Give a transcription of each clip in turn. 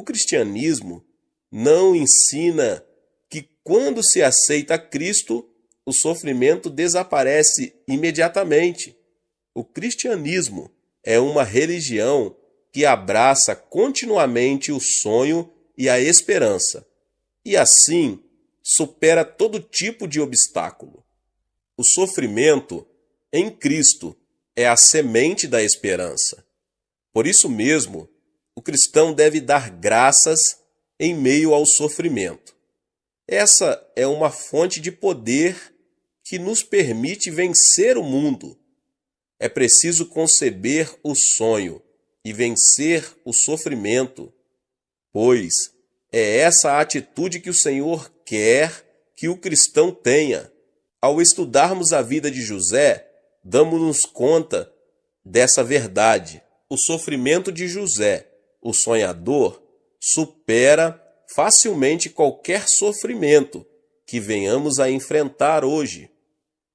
cristianismo não ensina que quando se aceita Cristo, o sofrimento desaparece imediatamente. O cristianismo é uma religião que abraça continuamente o sonho e a esperança, e assim supera todo tipo de obstáculo. O sofrimento em Cristo é a semente da esperança. Por isso mesmo, o cristão deve dar graças em meio ao sofrimento. Essa é uma fonte de poder que nos permite vencer o mundo. É preciso conceber o sonho e vencer o sofrimento, pois é essa a atitude que o Senhor quer que o cristão tenha. Ao estudarmos a vida de José, damos-nos conta dessa verdade. O sofrimento de José, o sonhador, supera facilmente qualquer sofrimento que venhamos a enfrentar hoje.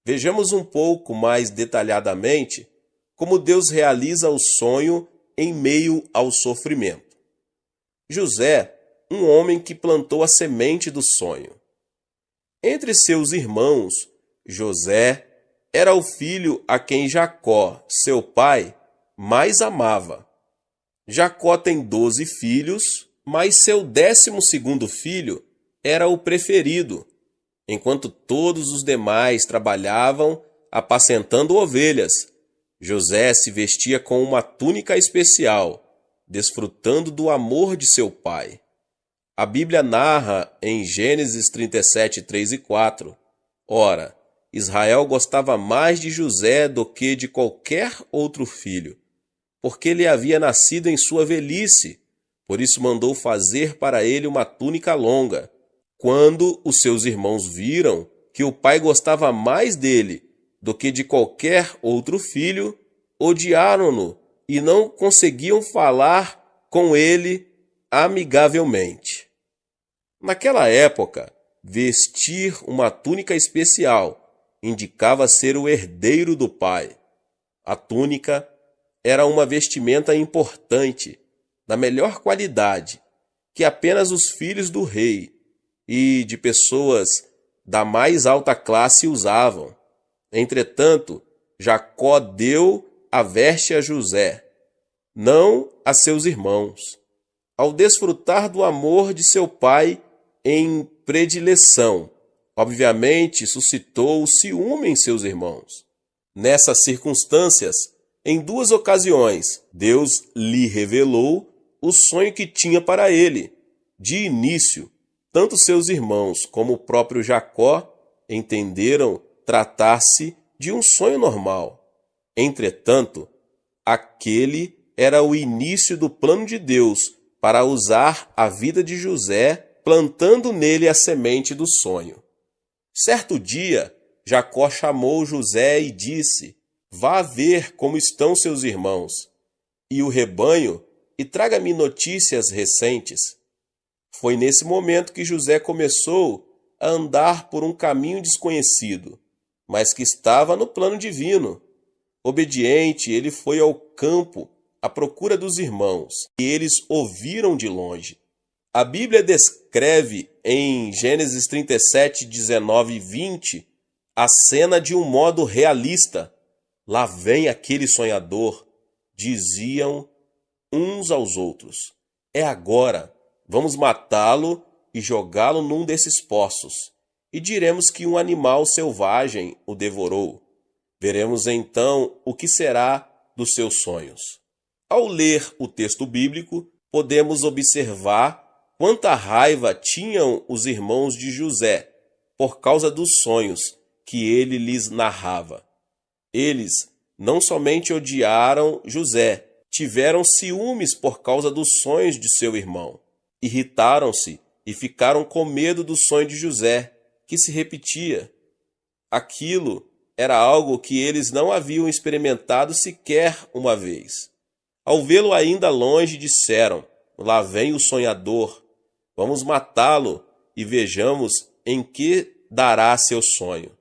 Vejamos um pouco mais detalhadamente como Deus realiza o sonho em meio ao sofrimento. José, um homem que plantou a semente do sonho. Entre seus irmãos, José era o filho a quem Jacó, seu pai, mais amava. Jacó tem 12 filhos, mas seu 12º filho era o preferido, enquanto todos os demais trabalhavam apacentando ovelhas. José se vestia com uma túnica especial, desfrutando do amor de seu pai. A Bíblia narra em Gênesis 37, 3 e 4, Ora, Israel gostava mais de José do que de qualquer outro filho, porque ele havia nascido em sua velhice, por isso mandou fazer para ele uma túnica longa. Quando os seus irmãos viram que o pai gostava mais dele do que de qualquer outro filho, odiaram-no e não conseguiam falar com ele amigavelmente. Naquela época, vestir uma túnica especial indicava ser o herdeiro do pai. A túnica era uma vestimenta importante, da melhor qualidade, que apenas os filhos do rei e de pessoas da mais alta classe usavam. Entretanto, Jacó deu a veste a José, não a seus irmãos. Ao desfrutar do amor de seu pai em predileção, obviamente suscitou o ciúme em seus irmãos. Nessas circunstâncias, em 2 ocasiões, Deus lhe revelou o sonho que tinha para ele. De início, tanto seus irmãos como o próprio Jacó entenderam tratar-se de um sonho normal. Entretanto, aquele era o início do plano de Deus para usar a vida de José, plantando nele a semente do sonho. Certo dia, Jacó chamou José e disse: Vá ver como estão seus irmãos e o rebanho e traga-me notícias recentes. Foi nesse momento que José começou a andar por um caminho desconhecido, mas que estava no plano divino. Obediente, ele foi ao campo à procura dos irmãos, e eles ouviram de longe. A Bíblia descreve em Gênesis 37, 19 e 20 a cena de um modo realista. Lá vem aquele sonhador, diziam uns aos outros. É agora, vamos matá-lo e jogá-lo num desses poços, e diremos que um animal selvagem o devorou. Veremos então o que será dos seus sonhos. Ao ler o texto bíblico, podemos observar quanta raiva tinham os irmãos de José por causa dos sonhos que ele lhes narrava. Eles não somente odiaram José, tiveram ciúmes por causa dos sonhos de seu irmão. Irritaram-se e ficaram com medo do sonho de José, que se repetia. Aquilo era algo que eles não haviam experimentado sequer uma vez. Ao vê-lo ainda longe, disseram: Lá vem o sonhador, vamos matá-lo e vejamos em que dará seu sonho.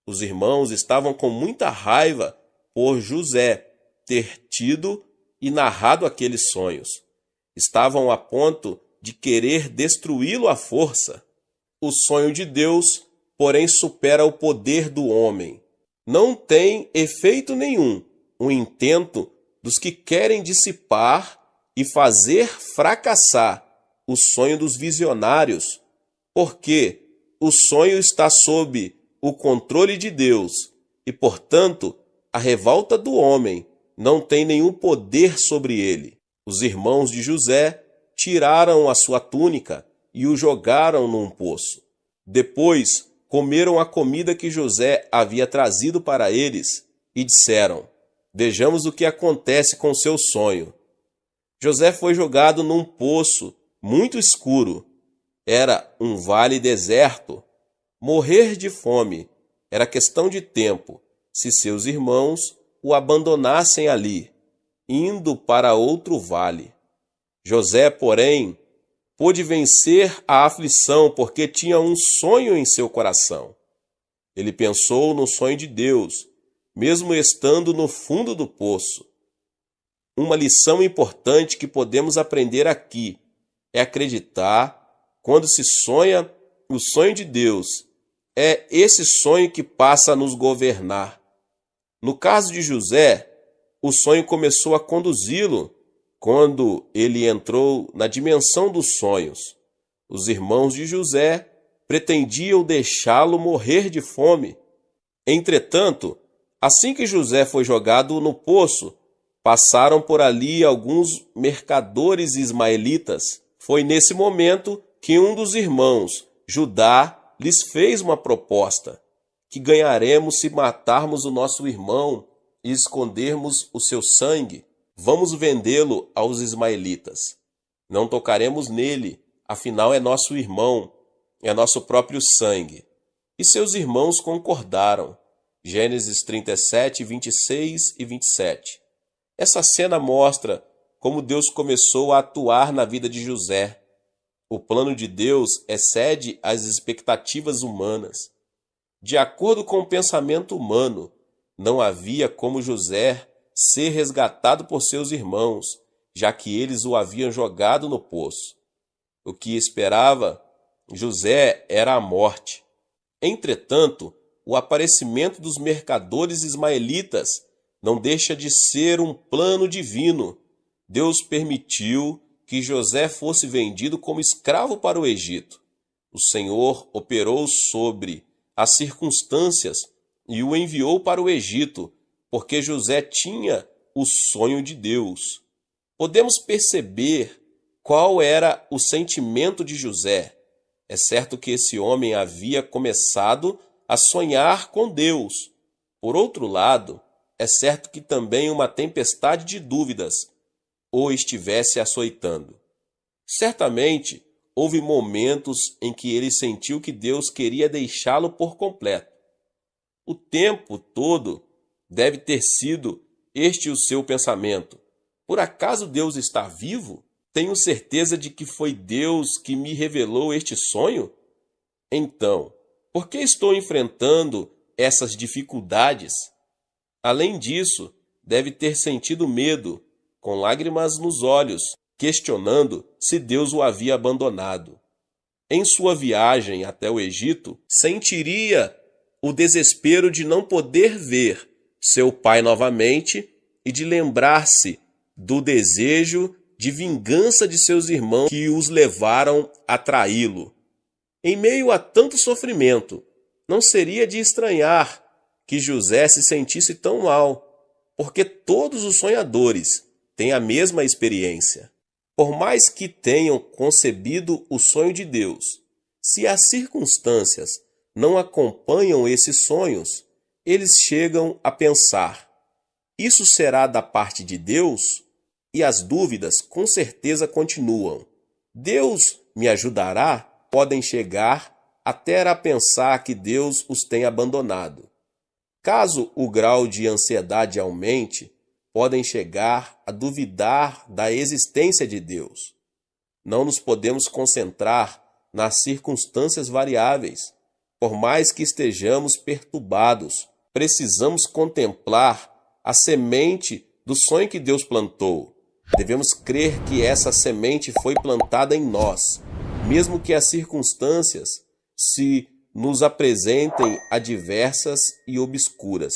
Os irmãos estavam com muita raiva por José ter tido e narrado aqueles sonhos. Estavam a ponto de querer destruí-lo à força. O sonho de Deus, porém, supera o poder do homem. Não tem efeito nenhum o intento dos que querem dissipar e fazer fracassar o sonho dos visionários, porque o sonho está sob o controle de Deus e, portanto, a revolta do homem não tem nenhum poder sobre ele. Os irmãos de José tiraram a sua túnica e o jogaram num poço. Depois comeram a comida que José havia trazido para eles e disseram: vejamos o que acontece com seu sonho. José foi jogado num poço muito escuro. Era um vale deserto. Morrer de fome era questão de tempo se seus irmãos o abandonassem ali, indo para outro vale. José, porém, pôde vencer a aflição porque tinha um sonho em seu coração. Ele pensou no sonho de Deus, mesmo estando no fundo do poço. Uma lição importante que podemos aprender aqui é acreditar quando se sonha o sonho de Deus. É esse sonho que passa a nos governar. No caso de José, o sonho começou a conduzi-lo quando ele entrou na dimensão dos sonhos. Os irmãos de José pretendiam deixá-lo morrer de fome. Entretanto, assim que José foi jogado no poço, passaram por ali alguns mercadores ismaelitas. Foi nesse momento que um dos irmãos, Judá, lhes fez uma proposta: que ganharemos se matarmos o nosso irmão e escondermos o seu sangue? Vamos vendê-lo aos ismaelitas. Não tocaremos nele, afinal é nosso irmão, é nosso próprio sangue. E seus irmãos concordaram. Gênesis 37, 26 e 27. Essa cena mostra como Deus começou a atuar na vida de José. O plano de Deus excede as expectativas humanas. De acordo com o pensamento humano, não havia como José ser resgatado por seus irmãos, já que eles o haviam jogado no poço. O que esperava José era a morte. Entretanto, o aparecimento dos mercadores ismaelitas não deixa de ser um plano divino. Deus permitiu que José fosse vendido como escravo para o Egito. O Senhor operou sobre as circunstâncias e o enviou para o Egito, porque José tinha o sonho de Deus. Podemos perceber qual era o sentimento de José. É certo que esse homem havia começado a sonhar com Deus. Por outro lado, é certo que também uma tempestade de dúvidas o estivesse açoitando. Certamente, houve momentos em que ele sentiu que Deus queria deixá-lo por completo. O tempo todo deve ter sido este o seu pensamento. Por acaso Deus está vivo? Tenho certeza de que foi Deus que me revelou este sonho? Então, por que estou enfrentando essas dificuldades? Além disso, deve ter sentido medo, com lágrimas nos olhos, questionando se Deus o havia abandonado. Em sua viagem até o Egito, sentiria o desespero de não poder ver seu pai novamente e de lembrar-se do desejo de vingança de seus irmãos que os levaram a traí-lo. Em meio a tanto sofrimento, não seria de estranhar que José se sentisse tão mal, porque todos os sonhadores têm a mesma experiência. Por mais que tenham concebido o sonho de Deus, se as circunstâncias não acompanham esses sonhos, eles chegam a pensar: isso será da parte de Deus? E as dúvidas com certeza continuam. Deus me ajudará? Podem chegar até a pensar que Deus os tem abandonado. Caso o grau de ansiedade aumente, podem chegar a duvidar da existência de Deus. Não nos podemos concentrar nas circunstâncias variáveis. Por mais que estejamos perturbados, precisamos contemplar a semente do sonho que Deus plantou. Devemos crer que essa semente foi plantada em nós, mesmo que as circunstâncias se nos apresentem adversas e obscuras.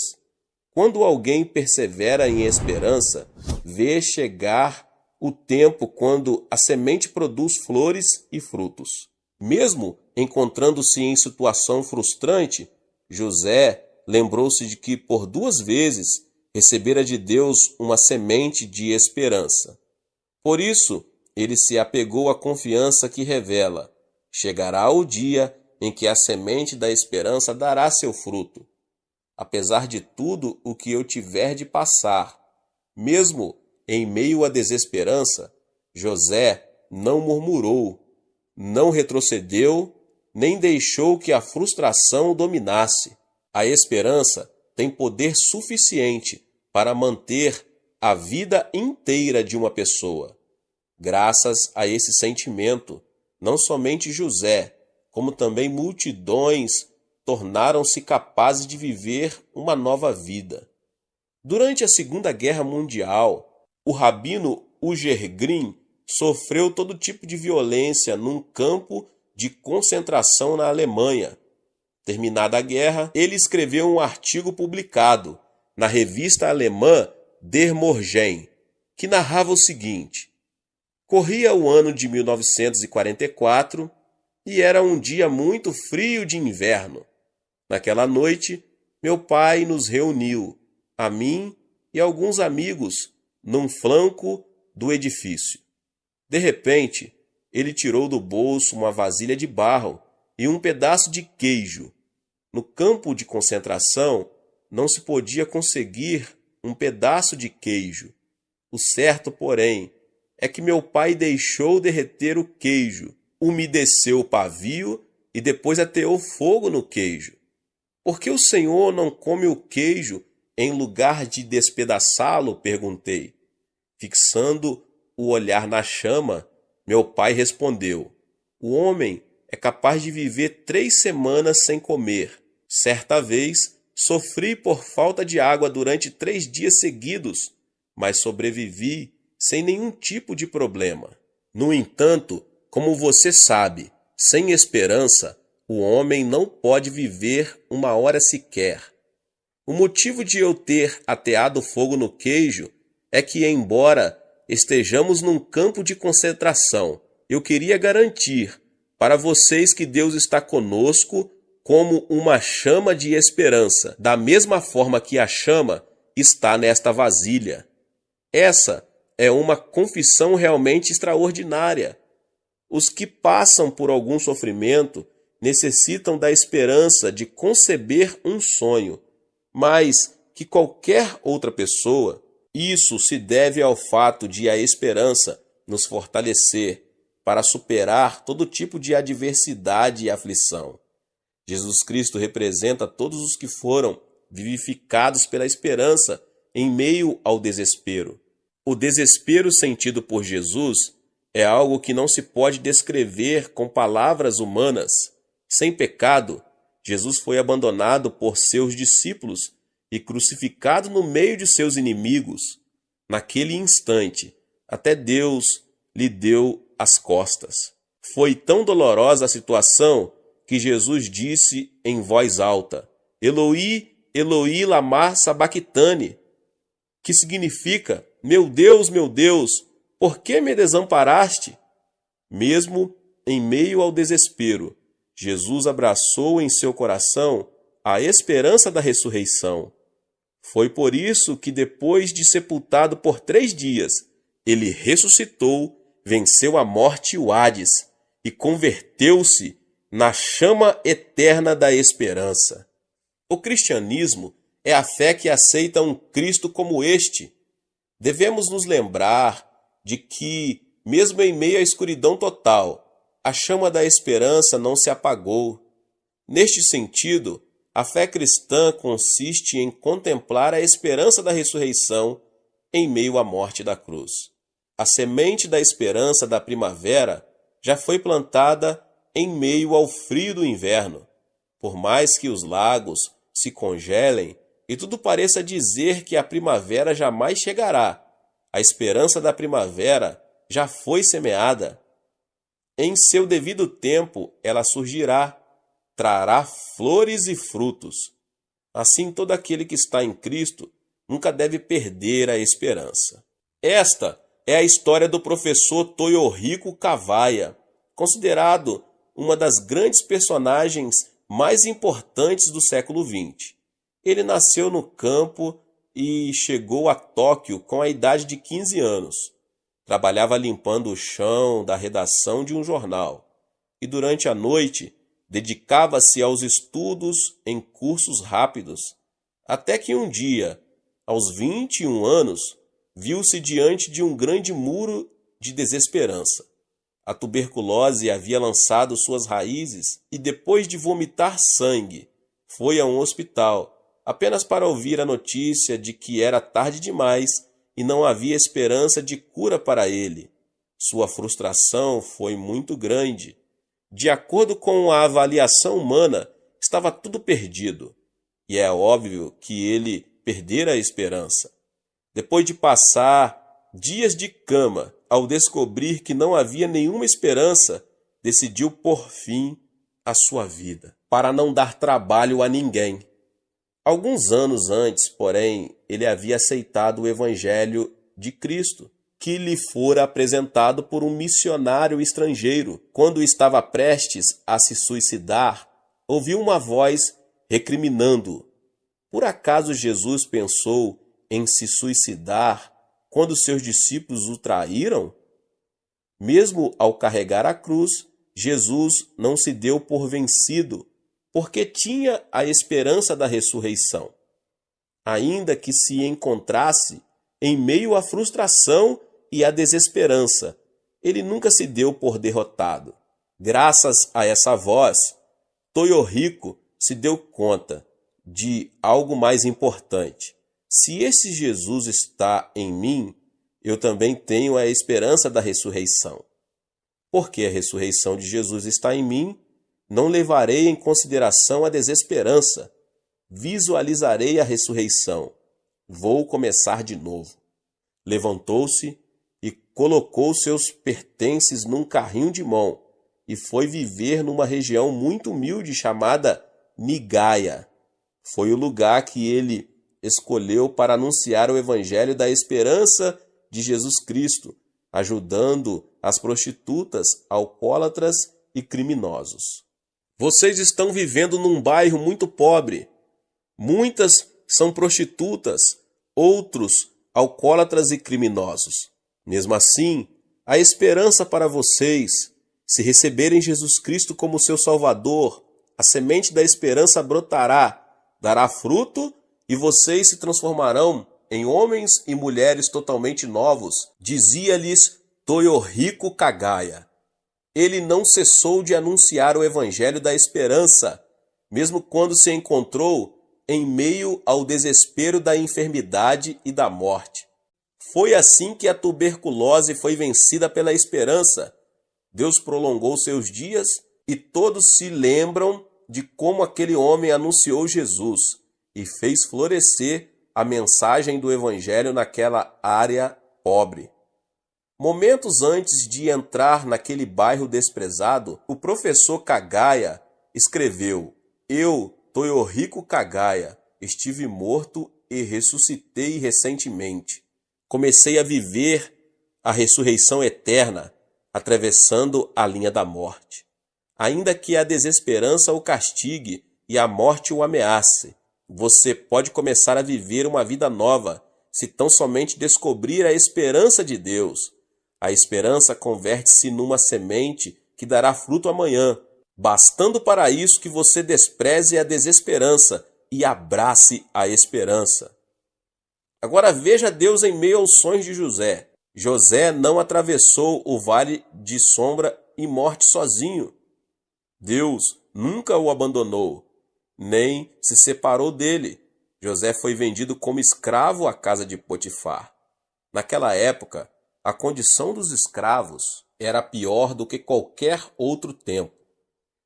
Quando alguém persevera em esperança, vê chegar o tempo quando a semente produz flores e frutos. Mesmo encontrando-se em situação frustrante, José lembrou-se de que por 2 vezes recebera de Deus uma semente de esperança. Por isso, ele se apegou à confiança que revela: chegará o dia em que a semente da esperança dará seu fruto. Apesar de tudo o que eu tiver de passar, mesmo em meio à desesperança, José não murmurou, não retrocedeu, nem deixou que a frustração o dominasse. A esperança tem poder suficiente para manter a vida inteira de uma pessoa. Graças a esse sentimento, não somente José, como também multidões tornaram-se capazes de viver uma nova vida. Durante a Segunda Guerra Mundial, o rabino Uger Green sofreu todo tipo de violência num campo de concentração na Alemanha. Terminada a guerra, ele escreveu um artigo publicado na revista alemã Der Morgen, que narrava o seguinte: corria o ano de 1944 e era um dia muito frio de inverno. Naquela noite, meu pai nos reuniu, a mim e alguns amigos, num flanco do edifício. De repente, ele tirou do bolso uma vasilha de barro e um pedaço de queijo. No campo de concentração, não se podia conseguir um pedaço de queijo. O certo, porém, é que meu pai deixou derreter o queijo, umedeceu o pavio e depois ateou fogo no queijo. Por que o senhor não come o queijo em lugar de despedaçá-lo? Perguntei. Fixando o olhar na chama, meu pai respondeu: o homem é capaz de viver 3 semanas sem comer. Certa vez, sofri por falta de água durante 3 dias seguidos, mas sobrevivi sem nenhum tipo de problema. No entanto, como você sabe, sem esperança, o homem não pode viver 1 hora sequer. O motivo de eu ter ateado fogo no queijo é que, embora estejamos num campo de concentração, eu queria garantir para vocês que Deus está conosco como uma chama de esperança, da mesma forma que a chama está nesta vasilha. Essa é uma confissão realmente extraordinária. Os que passam por algum sofrimento necessitam da esperança de conceber um sonho, mais que qualquer outra pessoa. Isso se deve ao fato de a esperança nos fortalecer para superar todo tipo de adversidade e aflição. Jesus Cristo representa todos os que foram vivificados pela esperança em meio ao desespero. O desespero sentido por Jesus é algo que não se pode descrever com palavras humanas. Sem pecado, Jesus foi abandonado por seus discípulos e crucificado no meio de seus inimigos. Naquele instante, até Deus lhe deu as costas. Foi tão dolorosa a situação que Jesus disse em voz alta: Eloi, Eloi, lama sabachthani, que significa: meu Deus, por que me desamparaste? Mesmo em meio ao desespero, Jesus abraçou em seu coração a esperança da ressurreição. Foi por isso que, depois de sepultado por 3 dias, ele ressuscitou, venceu a morte e o Hades e converteu-se na chama eterna da esperança. O cristianismo é a fé que aceita um Cristo como este. Devemos nos lembrar de que, mesmo em meio à escuridão total, a chama da esperança não se apagou. Neste sentido, a fé cristã consiste em contemplar a esperança da ressurreição em meio à morte da cruz. A semente da esperança da primavera já foi plantada em meio ao frio do inverno. Por mais que os lagos se congelem e tudo pareça dizer que a primavera jamais chegará, A esperança da primavera já foi semeada. Em seu devido tempo ela surgirá, trará flores e frutos. Assim, todo aquele que está em Cristo nunca deve perder a esperança. Esta é a história do professor Toyohiko Kawaya, considerado uma das grandes personagens mais importantes do século XX. Ele nasceu no campo e chegou a Tóquio com a idade de 15 anos. Trabalhava limpando o chão da redação de um jornal e durante a noite dedicava-se aos estudos em cursos rápidos, até que um dia, aos 21 anos, viu-se diante de um grande muro de desesperança. A tuberculose havia lançado suas raízes e, depois de vomitar sangue, foi a um hospital, apenas para ouvir a notícia de que era tarde demais e não havia esperança de cura para ele. Sua frustração foi muito grande. De acordo com a avaliação humana, estava tudo perdido. E é óbvio que ele perdera a esperança. Depois de passar dias de cama, ao descobrir que não havia nenhuma esperança, decidiu pôr fim à sua vida, para não dar trabalho a ninguém. Alguns anos antes, porém, ele havia aceitado o Evangelho de Cristo, que lhe fora apresentado por um missionário estrangeiro. Quando estava prestes a se suicidar, ouviu uma voz recriminando-o. Por acaso Jesus pensou em se suicidar quando seus discípulos o traíram? Mesmo ao carregar a cruz, Jesus não se deu por vencido, porque tinha a esperança da ressurreição. Ainda que se encontrasse em meio à frustração e à desesperança, ele nunca se deu por derrotado. Graças a essa voz, Toyohiko se deu conta de algo mais importante. Se esse Jesus está em mim, eu também tenho a esperança da ressurreição. Porque a ressurreição de Jesus está em mim, não levarei em consideração a desesperança. Visualizarei a ressurreição. Vou começar de novo. Levantou-se e colocou seus pertences num carrinho de mão e foi viver numa região muito humilde chamada Niigaya. Foi o lugar que ele escolheu para anunciar o evangelho da esperança de Jesus Cristo, ajudando as prostitutas, alcoólatras e criminosos. Vocês estão vivendo num bairro muito pobre. Muitas são prostitutas, outros alcoólatras e criminosos. Mesmo assim, há esperança para vocês. Se receberem Jesus Cristo como seu Salvador, a semente da esperança brotará, dará fruto e vocês se transformarão em homens e mulheres totalmente novos, dizia-lhes Toyohiko Kawaya. Ele não cessou de anunciar o evangelho da esperança, mesmo quando se encontrou em meio ao desespero da enfermidade e da morte. Foi assim que a tuberculose foi vencida pela esperança. Deus prolongou seus dias e todos se lembram de como aquele homem anunciou Jesus e fez florescer a mensagem do evangelho naquela área pobre. Momentos antes de entrar naquele bairro desprezado, o professor Kawaya escreveu: Eu, Toyohiko Kawaya, estive morto e ressuscitei recentemente. Comecei a viver a ressurreição eterna, atravessando a linha da morte. Ainda que a desesperança o castigue e a morte o ameace, você pode começar a viver uma vida nova, se tão somente descobrir a esperança de Deus. A esperança converte-se numa semente que dará fruto amanhã, bastando para isso que você despreze a desesperança e abrace a esperança. Agora veja Deus em meio aos sonhos de José. José não atravessou o vale de sombra e morte sozinho. Deus nunca o abandonou, nem se separou dele. José foi vendido como escravo à casa de Potifar. Naquela época, a condição dos escravos era pior do que qualquer outro tempo.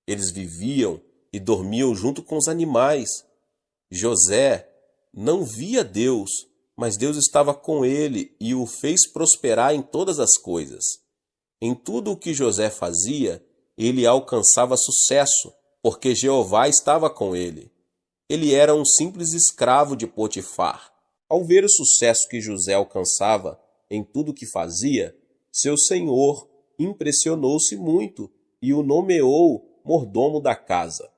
Eles viviam e dormiam junto com os animais. José não via Deus, Mas Deus estava com ele e o fez prosperar em todas as coisas. Em tudo o que José fazia, ele alcançava sucesso, porque Jeová estava com ele. Ele era um simples escravo de Potifar. Ao ver o sucesso que José alcançava em tudo o que fazia, seu senhor impressionou-se muito e o nomeou mordomo da casa.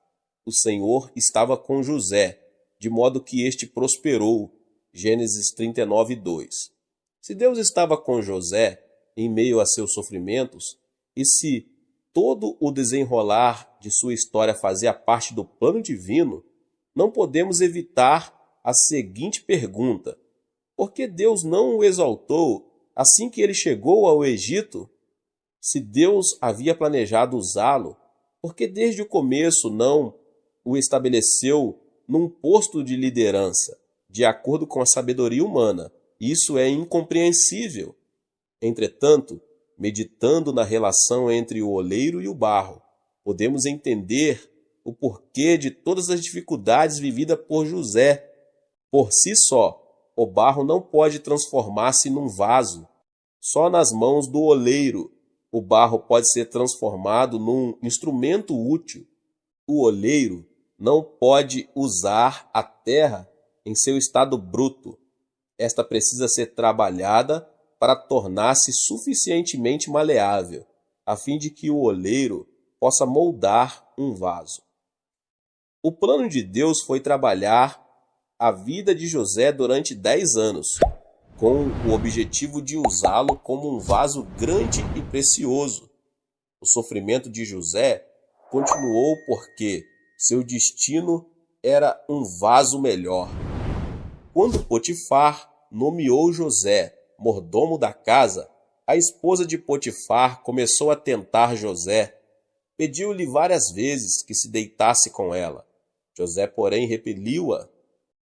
O Senhor estava com José, de modo que este prosperou. Gênesis 39:2. Se Deus estava com José em meio a seus sofrimentos, e se todo o desenrolar de sua história fazia parte do plano divino, não podemos evitar a seguinte pergunta: por que Deus não o exaltou assim que ele chegou ao Egito? Se Deus havia planejado usá-lo, por que desde o começo não o estabeleceu num posto de liderança, de acordo com a sabedoria humana? Isso é incompreensível. Entretanto, meditando na relação entre o oleiro e o barro, podemos entender o porquê de todas as dificuldades vividas por José. Por si só, o barro não pode transformar-se num vaso. Só nas mãos do oleiro o barro pode ser transformado num instrumento útil. O oleiro não pode usar a terra em seu estado bruto. Esta precisa ser trabalhada para tornar-se suficientemente maleável, a fim de que o oleiro possa moldar um vaso. O plano de Deus foi trabalhar a vida de José durante 10 anos, com o objetivo de usá-lo como um vaso grande e precioso. O sofrimento de José continuou porque seu destino era um vaso melhor. Quando Potifar nomeou José mordomo da casa, a esposa de Potifar começou a tentar José. Pediu-lhe várias vezes que se deitasse com ela. José, porém, repeliu-a.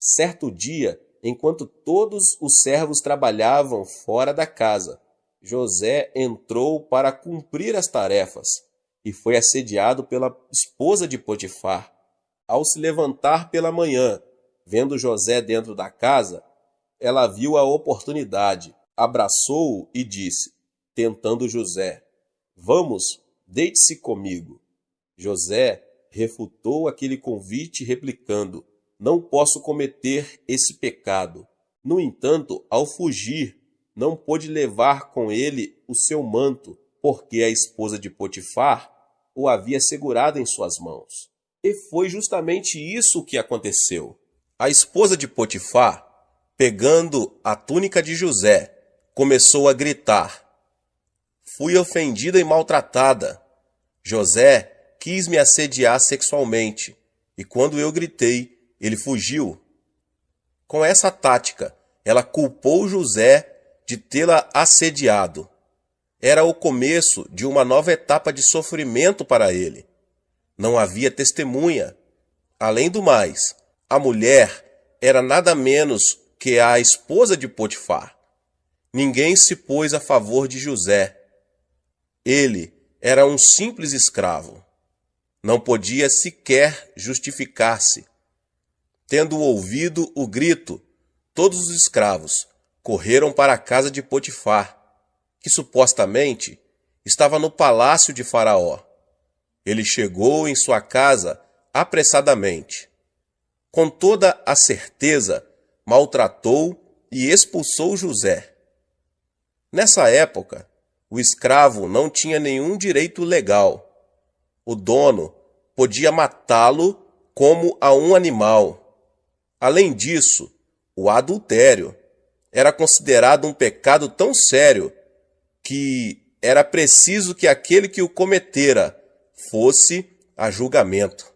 Certo dia, enquanto todos os servos trabalhavam fora da casa, José entrou para cumprir as tarefas e foi assediado pela esposa de Potifar. Ao se levantar pela manhã, vendo José dentro da casa, ela viu a oportunidade, abraçou-o e disse, tentando José: "Vamos, deite-se comigo." José refutou aquele convite replicando: "Não posso cometer esse pecado." No entanto, ao fugir, não pôde levar com ele o seu manto, porque a esposa de Potifar o havia segurado em suas mãos. E foi justamente isso que aconteceu. A esposa de Potifar, pegando a túnica de José, começou a gritar: "Fui ofendida e maltratada. José quis me assediar sexualmente, e quando eu gritei, ele fugiu." Com essa tática, ela culpou José de tê-la assediado. Era o começo de uma nova etapa de sofrimento para ele. Não havia testemunha. Além do mais, a mulher era nada menos que a esposa de Potifar. Ninguém se pôs a favor de José. Ele era um simples escravo. Não podia sequer justificar-se. Tendo ouvido o grito, todos os escravos correram para a casa de Potifar, que supostamente estava no palácio de Faraó. Ele chegou em sua casa apressadamente. Com toda a certeza, maltratou e expulsou José. Nessa época, o escravo não tinha nenhum direito legal. O dono podia matá-lo como a um animal. Além disso, o adultério era considerado um pecado tão sério que era preciso que aquele que o cometera fosse a julgamento.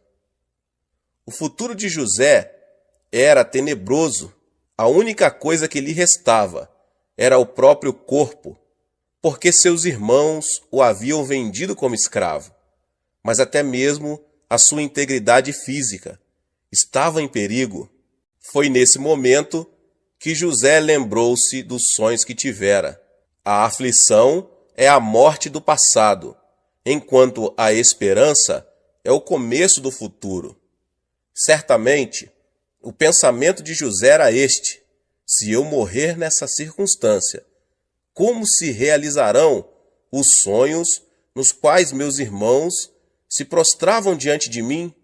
O futuro de José era tenebroso. A única coisa que lhe restava era o próprio corpo, porque seus irmãos o haviam vendido como escravo. Mas até mesmo a sua integridade física estava em perigo. Foi nesse momento que José lembrou-se dos sonhos que tivera. A aflição é a morte do passado, enquanto a esperança é o começo do futuro. Certamente, o pensamento de José era este: Se eu morrer nessa circunstância, como se realizarão os sonhos nos quais meus irmãos se prostravam diante de mim?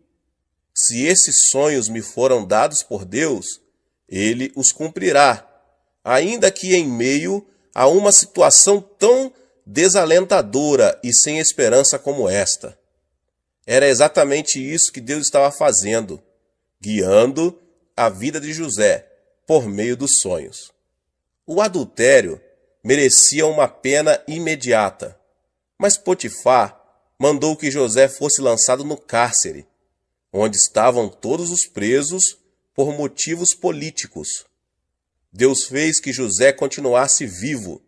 Se esses sonhos me foram dados por Deus, Ele os cumprirá, ainda que em meio a uma situação tão desalentadora e sem esperança como esta. Era exatamente isso que Deus estava fazendo, guiando a vida de José por meio dos sonhos. O adultério merecia uma pena imediata, mas Potifar mandou que José fosse lançado no cárcere, onde estavam todos os presos por motivos políticos. Deus fez que José continuasse vivo,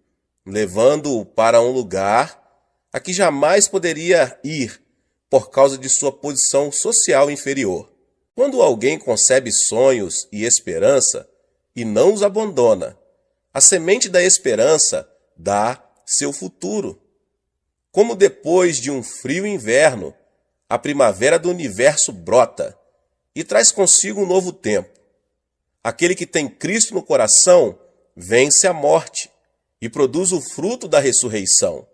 levando-o para um lugar a que jamais poderia ir por causa de sua posição social inferior. Quando alguém concebe sonhos e esperança e não os abandona, a semente da esperança dá seu futuro. Como depois de um frio inverno, a primavera do universo brota e traz consigo um novo tempo. Aquele que tem Cristo no coração vence a morte e produz o fruto da ressurreição.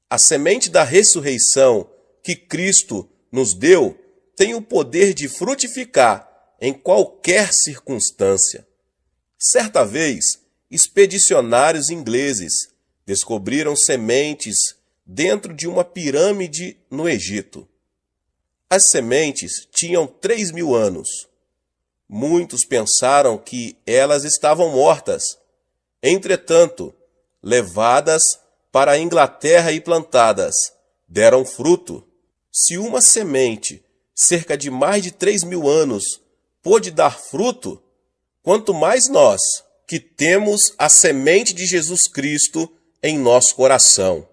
A semente da ressurreição que Cristo nos deu tem o poder de frutificar em qualquer circunstância. Certa vez, expedicionários ingleses descobriram sementes dentro de uma pirâmide no Egito. As sementes tinham 3.000 anos. Muitos pensaram que elas estavam mortas. Entretanto, levadas para a Inglaterra e plantadas, deram fruto. Se uma semente, cerca de mais de 3.000 anos, pôde dar fruto, quanto mais nós, que temos a semente de Jesus Cristo em nosso coração.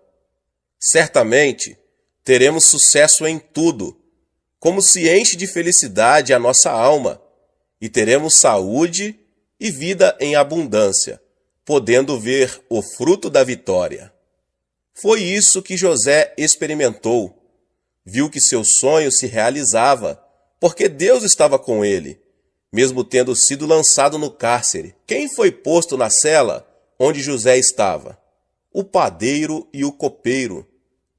Certamente, teremos sucesso em tudo, como se enche de felicidade a nossa alma, e teremos saúde e vida em abundância, podendo ver o fruto da vitória. Foi isso que José experimentou. Viu que seu sonho se realizava, porque Deus estava com ele, mesmo tendo sido lançado no cárcere. Quem foi posto na cela onde José estava? O padeiro e o copeiro,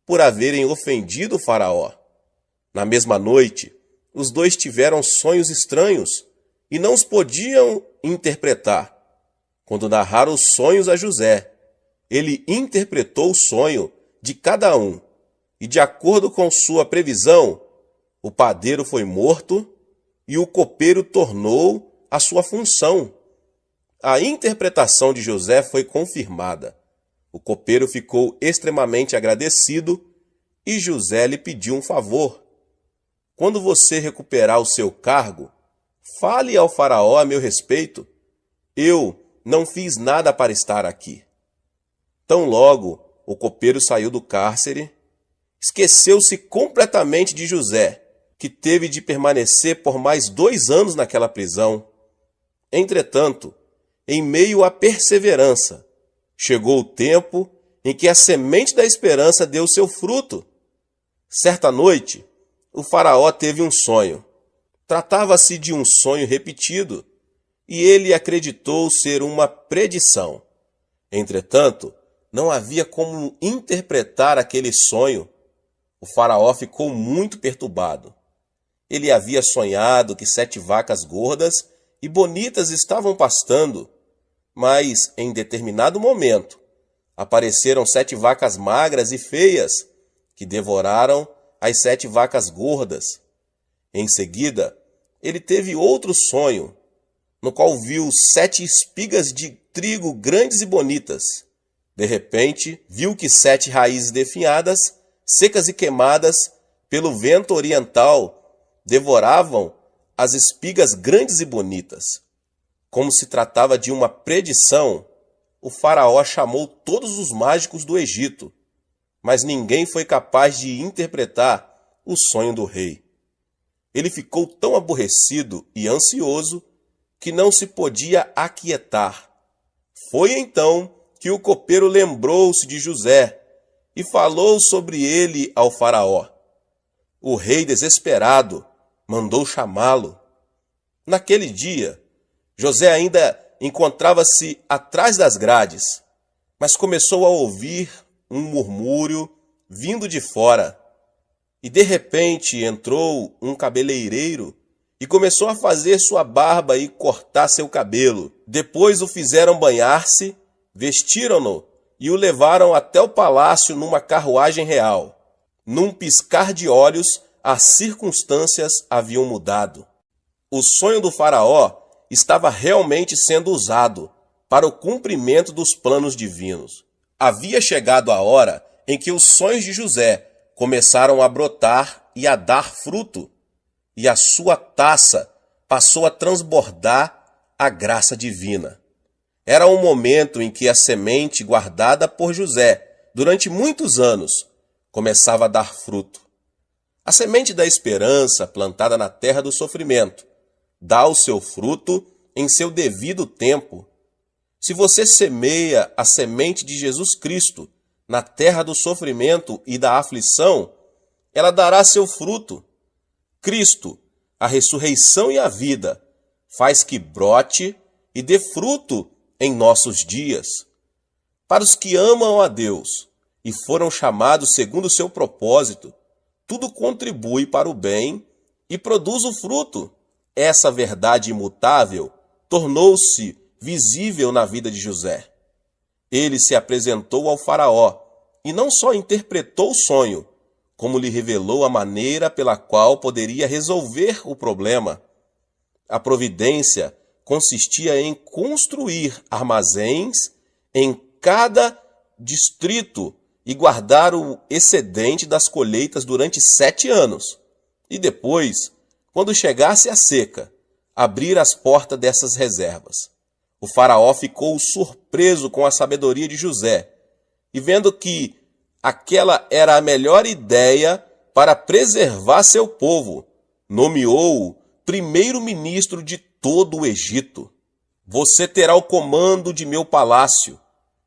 por haverem ofendido o faraó. Na mesma noite, os dois tiveram sonhos estranhos e não os podiam interpretar. Quando narraram os sonhos a José, ele interpretou o sonho de cada um, e de acordo com sua previsão, o padeiro foi morto e o copeiro tornou a sua função. A interpretação de José foi confirmada. O copeiro ficou extremamente agradecido e José lhe pediu um favor. Quando você recuperar o seu cargo, fale ao faraó a meu respeito. Eu não fiz nada para estar aqui. Tão logo o copeiro saiu do cárcere, esqueceu-se completamente de José, que teve de permanecer por mais 2 anos naquela prisão. Entretanto, em meio à perseverança, chegou o tempo em que a semente da esperança deu seu fruto. Certa noite, o faraó teve um sonho. Tratava-se de um sonho repetido, e ele acreditou ser uma predição. Entretanto, não havia como interpretar aquele sonho. O faraó ficou muito perturbado. Ele havia sonhado que 7 vacas gordas e bonitas estavam pastando, mas em determinado momento apareceram 7 vacas magras e feias que devoraram as 7 vacas gordas. Em seguida, ele teve outro sonho, no qual viu 7 espigas de trigo grandes e bonitas. De repente, viu que 7 raízes definhadas, secas e queimadas pelo vento oriental, devoravam as espigas grandes e bonitas. Como se tratava de uma predição, o faraó chamou todos os mágicos do Egito, mas ninguém foi capaz de interpretar o sonho do rei. Ele ficou tão aborrecido e ansioso que não se podia aquietar. Foi então que o copeiro lembrou-se de José e falou sobre ele ao faraó. O rei, desesperado, mandou chamá-lo. Naquele dia, José ainda encontrava-se atrás das grades, mas começou a ouvir um murmúrio vindo de fora. E de repente entrou um cabeleireiro e começou a fazer sua barba e cortar seu cabelo. Depois o fizeram banhar-se, vestiram-no e o levaram até o palácio numa carruagem real. Num piscar de olhos, as circunstâncias haviam mudado. O sonho do faraó estava realmente sendo usado para o cumprimento dos planos divinos. Havia chegado a hora em que os sonhos de José começaram a brotar e a dar fruto, e a sua taça passou a transbordar a graça divina. Era um momento em que a semente guardada por José durante muitos anos começava a dar fruto. A semente da esperança plantada na terra do sofrimento dá o seu fruto em seu devido tempo. Se você semeia a semente de Jesus Cristo na terra do sofrimento e da aflição, ela dará seu fruto. Cristo, a ressurreição e a vida, faz que brote e dê fruto em nossos dias. Para os que amam a Deus e foram chamados segundo o seu propósito, tudo contribui para o bem e produz o fruto. Essa verdade imutável tornou-se visível na vida de José. Ele se apresentou ao faraó e não só interpretou o sonho, como lhe revelou a maneira pela qual poderia resolver o problema. A providência consistia em construir armazéns em cada distrito e guardar o excedente das colheitas durante 7 anos. E depois, quando chegasse a seca, abrir as portas dessas reservas. O faraó ficou surpreso com a sabedoria de José, e vendo que aquela era a melhor ideia para preservar seu povo, nomeou-o primeiro-ministro de todo o Egito. Você terá o comando de meu palácio,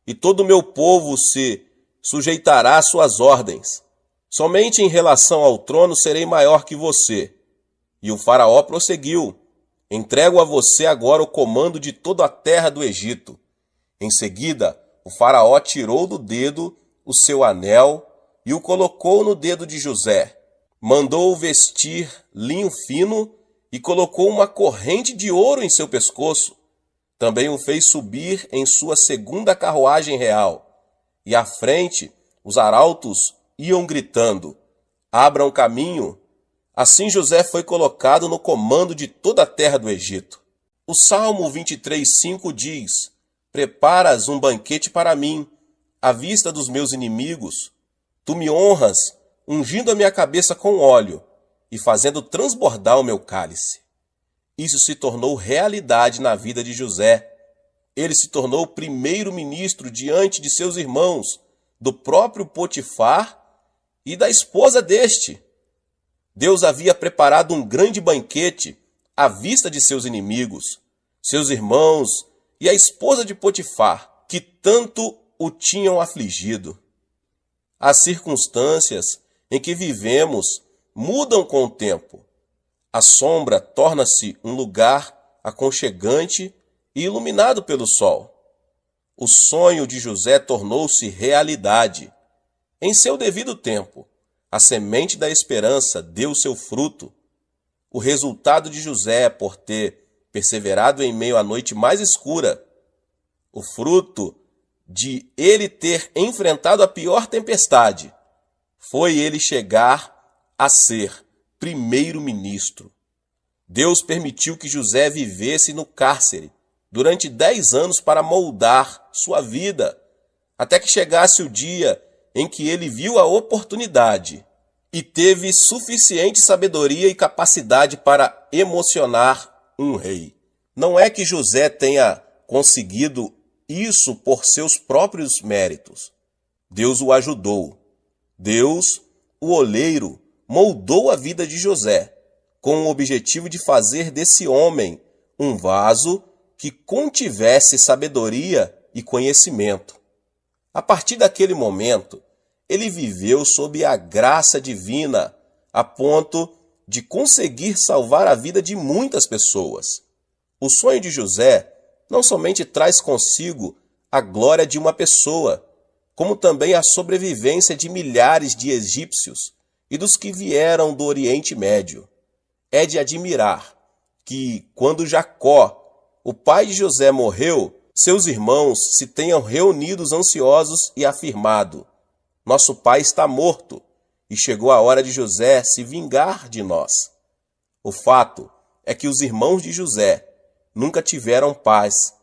e todo o meu povo se sujeitará às suas ordens. Somente em relação ao trono serei maior que você. E o faraó prosseguiu: entrego a você agora o comando de toda a terra do Egito. Em seguida, o faraó tirou do dedo o seu anel e o colocou no dedo de José. Mandou-o vestir linho fino e colocou uma corrente de ouro em seu pescoço. Também o fez subir em sua segunda carruagem real. E à frente, os arautos iam gritando: abram caminho. Assim José foi colocado no comando de toda a terra do Egito. O Salmo 23:5 diz: preparas um banquete para mim, à vista dos meus inimigos. Tu me honras, ungindo a minha cabeça com óleo e fazendo transbordar o meu cálice. Isso se tornou realidade na vida de José. Ele se tornou primeiro-ministro diante de seus irmãos, do próprio Potifar e da esposa deste. Deus havia preparado um grande banquete à vista de seus inimigos, seus irmãos e a esposa de Potifar, que tanto o tinham afligido. As circunstâncias em que vivemos mudam com o tempo. A sombra torna-se um lugar aconchegante e iluminado pelo sol. O sonho de José tornou-se realidade. Em seu devido tempo, a semente da esperança deu seu fruto. O resultado de José por ter perseverado em meio à noite mais escura, o fruto de ele ter enfrentado a pior tempestade, foi ele chegar a ser primeiro-ministro. Deus permitiu que José vivesse no cárcere durante 10 anos para moldar sua vida, até que chegasse o dia em que ele viu a oportunidade e teve suficiente sabedoria e capacidade para emocionar um rei. Não é que José tenha conseguido isso por seus próprios méritos. Deus o ajudou. Deus, o oleiro, moldou a vida de José, com o objetivo de fazer desse homem um vaso que contivesse sabedoria e conhecimento. A partir daquele momento, ele viveu sob a graça divina, a ponto de conseguir salvar a vida de muitas pessoas. O sonho de José não somente traz consigo a glória de uma pessoa, como também a sobrevivência de milhares de egípcios e dos que vieram do Oriente Médio. É de admirar que, quando Jacó, o pai de José, morreu, seus irmãos se tenham reunidos ansiosos e afirmado: nosso pai está morto, e chegou a hora de José se vingar de nós. O fato é que os irmãos de José nunca tiveram paz,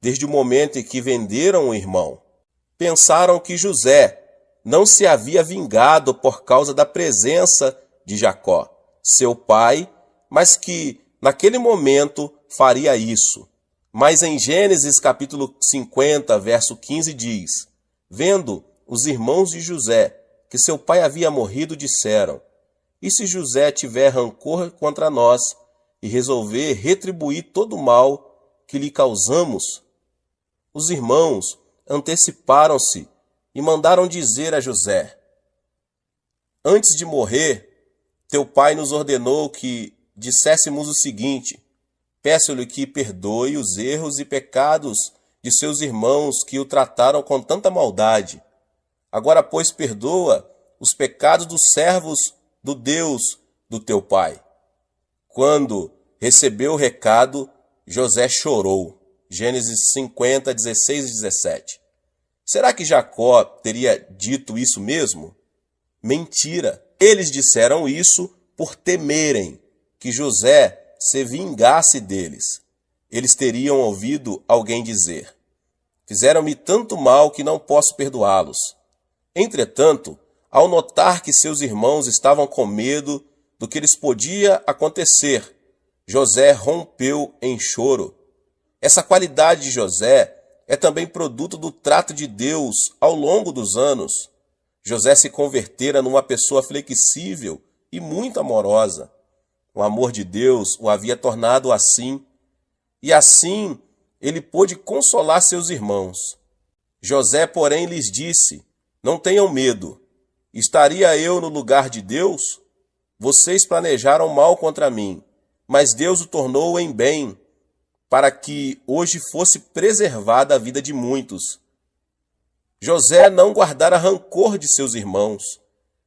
desde o momento em que venderam o irmão. Pensaram que José não se havia vingado por causa da presença de Jacó, seu pai, mas que, naquele momento, faria isso. Mas em Gênesis capítulo 50, verso 15 diz: vendo os irmãos de José que seu pai havia morrido, disseram: e se José tiver rancor contra nós e resolver retribuir todo o mal que lhe causamos? Os irmãos anteciparam-se e mandaram dizer a José: antes de morrer, teu pai nos ordenou que disséssemos o seguinte: peço-lhe que perdoe os erros e pecados de seus irmãos que o trataram com tanta maldade. Agora, pois, perdoa os pecados dos servos do Deus do teu pai. Quando recebeu o recado, José chorou. Gênesis 50, 16 e 17. Será que Jacó teria dito isso mesmo? Mentira! Eles disseram isso por temerem que José se vingasse deles. Eles teriam ouvido alguém dizer: fizeram-me tanto mal que não posso perdoá-los. Entretanto, ao notar que seus irmãos estavam com medo do que lhes podia acontecer, José rompeu em choro. Essa qualidade de José é também produto do trato de Deus ao longo dos anos. José se convertera numa pessoa flexível e muito amorosa. O amor de Deus o havia tornado assim, e assim ele pôde consolar seus irmãos. José, porém, lhes disse: não tenham medo. Estaria eu no lugar de Deus? Vocês planejaram mal contra mim, mas Deus o tornou em bem, para que hoje fosse preservada a vida de muitos. José não guardara rancor de seus irmãos.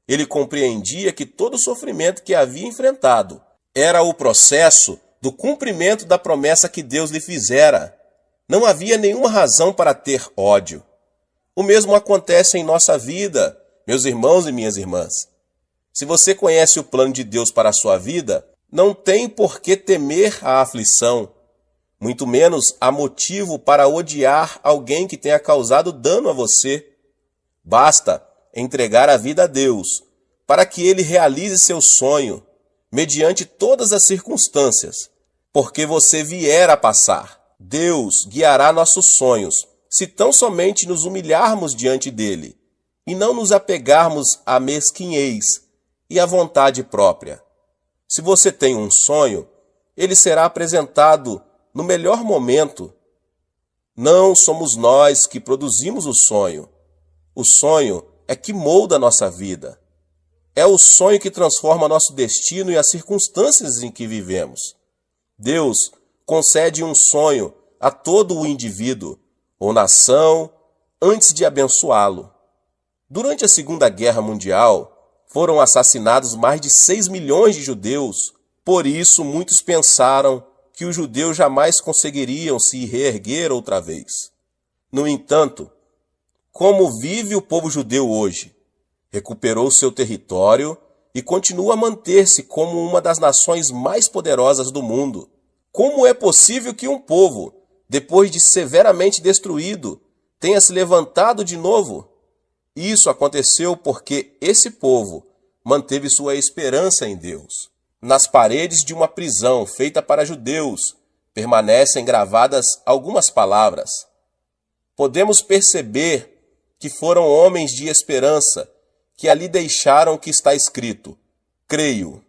Ele compreendia que todo o sofrimento que havia enfrentado era o processo do cumprimento da promessa que Deus lhe fizera. Não havia nenhuma razão para ter ódio. O mesmo acontece em nossa vida, meus irmãos e minhas irmãs. Se você conhece o plano de Deus para a sua vida, não tem por que temer a aflição. Muito menos há motivo para odiar alguém que tenha causado dano a você. Basta entregar a vida a Deus, para que Ele realize seu sonho, mediante todas as circunstâncias, porque você vier a passar. Deus guiará nossos sonhos, se tão somente nos humilharmos diante dele, e não nos apegarmos à mesquinhez e à vontade própria. Se você tem um sonho, ele será apresentado no melhor momento. Não somos nós que produzimos o sonho. O sonho é que molda a nossa vida. É o sonho que transforma nosso destino e as circunstâncias em que vivemos. Deus concede um sonho a todo o indivíduo ou nação antes de abençoá-lo. Durante a Segunda Guerra Mundial, foram assassinados mais de 6 milhões de judeus. Por isso, muitos pensaram que os judeus jamais conseguiriam se reerguer outra vez. No entanto, como vive o povo judeu hoje? Recuperou seu território e continua a manter-se como uma das nações mais poderosas do mundo. Como é possível que um povo, depois de severamente destruído, tenha se levantado de novo? Isso aconteceu porque esse povo manteve sua esperança em Deus. Nas paredes de uma prisão feita para judeus, permanecem gravadas algumas palavras. Podemos perceber que foram homens de esperança que ali deixaram o que está escrito: creio.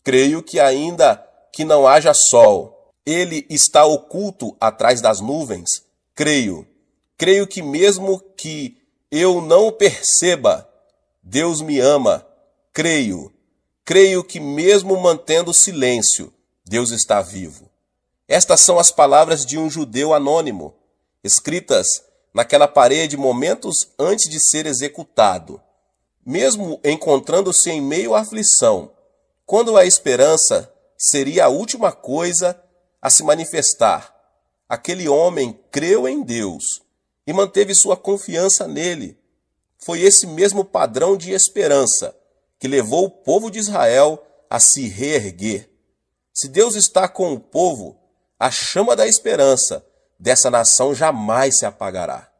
Creio que ainda que não haja sol, ele está oculto atrás das nuvens. Creio. Creio que mesmo que eu não o perceba, Deus me ama. Creio. Creio que mesmo mantendo silêncio, Deus está vivo. Estas são as palavras de um judeu anônimo, escritas naquela parede momentos antes de ser executado. Mesmo encontrando-se em meio à aflição, quando a esperança seria a última coisa a se manifestar, aquele homem creu em Deus e manteve sua confiança nele. Foi esse mesmo padrão de esperança que levou o povo de Israel a se reerguer. Se Deus está com o povo, a chama da esperança dessa nação jamais se apagará.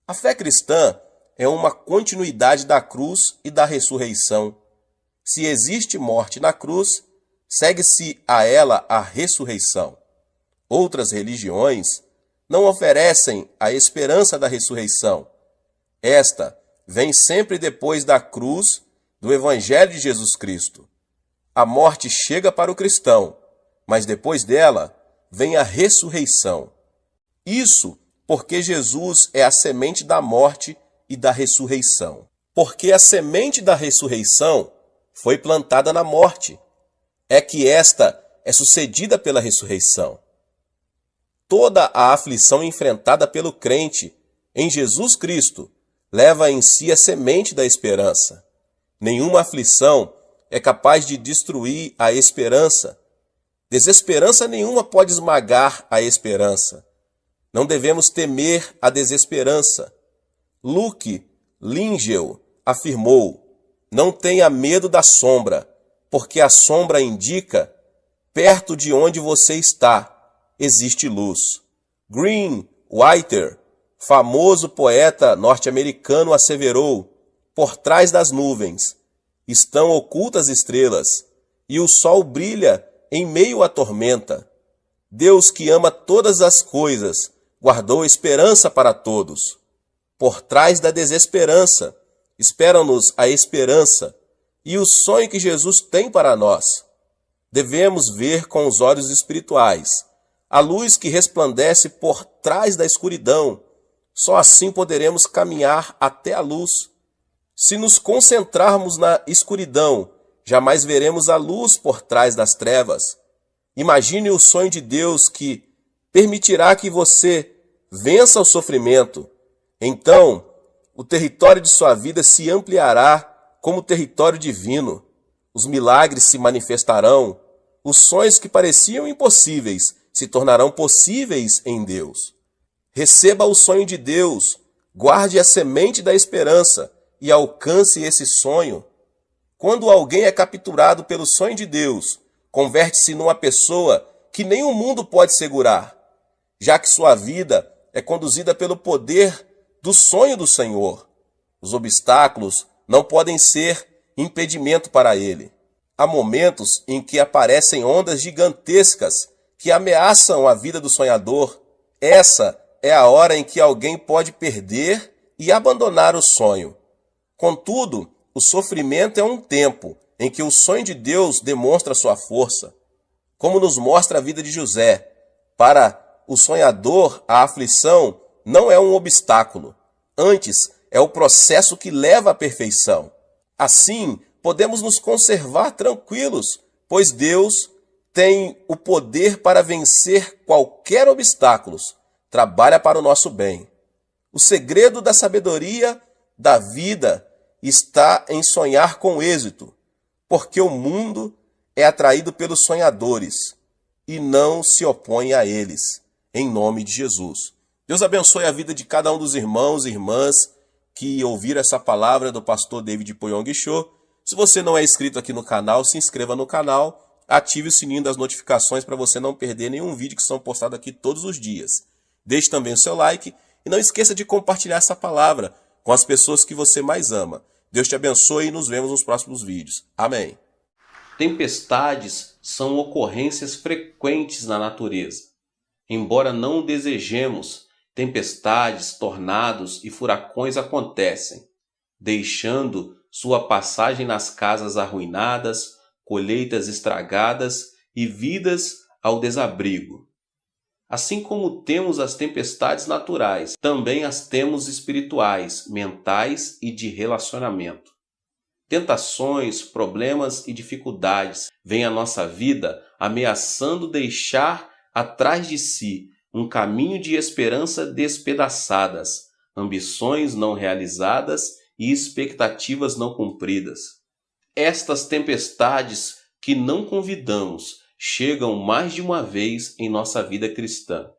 A fé cristã é uma continuidade da cruz e da ressurreição. Se existe morte na cruz, segue-se a ela a ressurreição. Outras religiões não oferecem a esperança da ressurreição. Esta vem sempre depois da cruz do Evangelho de Jesus Cristo. A morte chega para o cristão, mas depois dela vem a ressurreição. Isso porque Jesus é a semente da morte e da ressurreição. Porque a semente da ressurreição foi plantada na morte, é que esta é sucedida pela ressurreição. Toda a aflição enfrentada pelo crente em Jesus Cristo leva em si a semente da esperança. Nenhuma aflição é capaz de destruir a esperança. Desesperança nenhuma pode esmagar a esperança. Não devemos temer a desesperança. Luke Lingel afirmou: não tenha medo da sombra, porque a sombra indica perto de onde você está existe luz. Green Whiter, famoso poeta norte-americano, asseverou: por trás das nuvens estão ocultas estrelas, e o sol brilha em meio à tormenta. Deus, que ama todas as coisas, guardou esperança para todos. Por trás da desesperança, espera-nos a esperança e o sonho que Jesus tem para nós. Devemos ver com os olhos espirituais a luz que resplandece por trás da escuridão. Só assim poderemos caminhar até a luz. Se nos concentrarmos na escuridão, jamais veremos a luz por trás das trevas. Imagine o sonho de Deus que permitirá que você vença o sofrimento. Então, o território de sua vida se ampliará como território divino. Os milagres se manifestarão. Os sonhos que pareciam impossíveis se tornarão possíveis em Deus. Receba o sonho de Deus, guarde a semente da esperança e alcance esse sonho. Quando alguém é capturado pelo sonho de Deus, converte-se numa pessoa que nem o mundo pode segurar, já que sua vida é conduzida pelo poder do sonho do Senhor. Os obstáculos não podem ser impedimento para ele. Há momentos em que aparecem ondas gigantescas que ameaçam a vida do sonhador. Essa é a hora em que alguém pode perder e abandonar o sonho. Contudo, o sofrimento é um tempo em que o sonho de Deus demonstra sua força. Como nos mostra a vida de José, para o sonhador, a aflição não é um obstáculo. Antes, é o processo que leva à perfeição. Assim, podemos nos conservar tranquilos, pois Deus tem o poder para vencer qualquer obstáculo. Trabalha para o nosso bem. O segredo da sabedoria da vida está em sonhar com êxito, porque o mundo é atraído pelos sonhadores e não se opõe a eles, em nome de Jesus. Deus abençoe a vida de cada um dos irmãos e irmãs que ouviram essa palavra do pastor David Poyong Cho. Se você não é inscrito aqui no canal, se inscreva no canal, ative o sininho das notificações para você não perder nenhum vídeo que são postados aqui todos os dias. Deixe também o seu like e não esqueça de compartilhar essa palavra com as pessoas que você mais ama. Deus te abençoe e nos vemos nos próximos vídeos. Amém. Tempestades são ocorrências frequentes na natureza. Embora não o desejemos, tempestades, tornados e furacões acontecem, deixando sua passagem nas casas arruinadas, colheitas estragadas e vidas ao desabrigo. Assim como temos as tempestades naturais, também as temos espirituais, mentais e de relacionamento. Tentações, problemas e dificuldades vêm à nossa vida ameaçando deixar atrás de si um caminho de esperança despedaçadas, ambições não realizadas e expectativas não cumpridas. Estas tempestades que não convidamos chegam mais de uma vez em nossa vida cristã.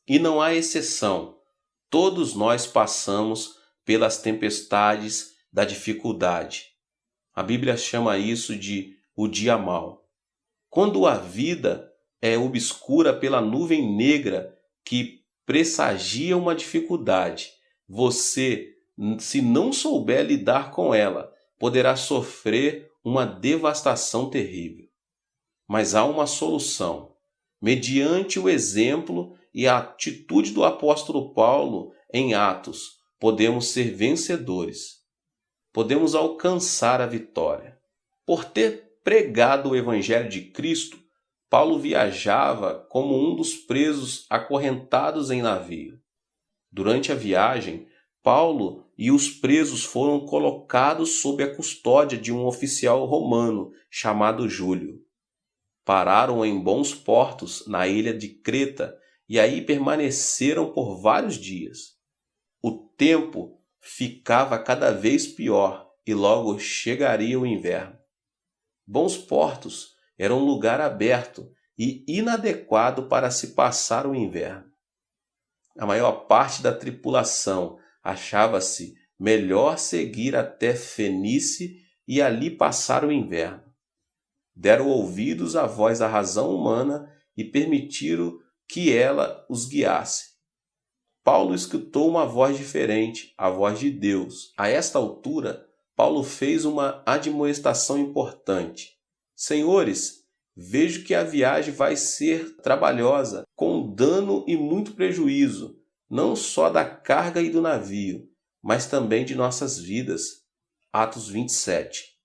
E não há exceção. Todos nós passamos pelas tempestades da dificuldade. A Bíblia chama isso de o dia mau. Quando a vida é obscura pela nuvem negra que pressagia uma dificuldade, você, se não souber lidar com ela, poderá sofrer uma devastação terrível. Mas há uma solução. Mediante o exemplo e a atitude do apóstolo Paulo em Atos, podemos ser vencedores. Podemos alcançar a vitória. Por ter pregado o Evangelho de Cristo, Paulo viajava como um dos presos acorrentados em navio. Durante a viagem, Paulo e os presos foram colocados sob a custódia de um oficial romano chamado Júlio. Pararam em bons portos na ilha de Creta e aí permaneceram por vários dias. O tempo ficava cada vez pior e logo chegaria o inverno. Bons portos era um lugar aberto e inadequado para se passar o inverno. A maior parte da tripulação achava-se melhor seguir até Fenície e ali passar o inverno. Deram ouvidos à voz da razão humana e permitiram que ela os guiasse. Paulo escutou uma voz diferente, a voz de Deus. A esta altura, Paulo fez uma admoestação importante. Senhores, vejo que a viagem vai ser trabalhosa, com dano e muito prejuízo, não só da carga e do navio, mas também de nossas vidas. Atos 27.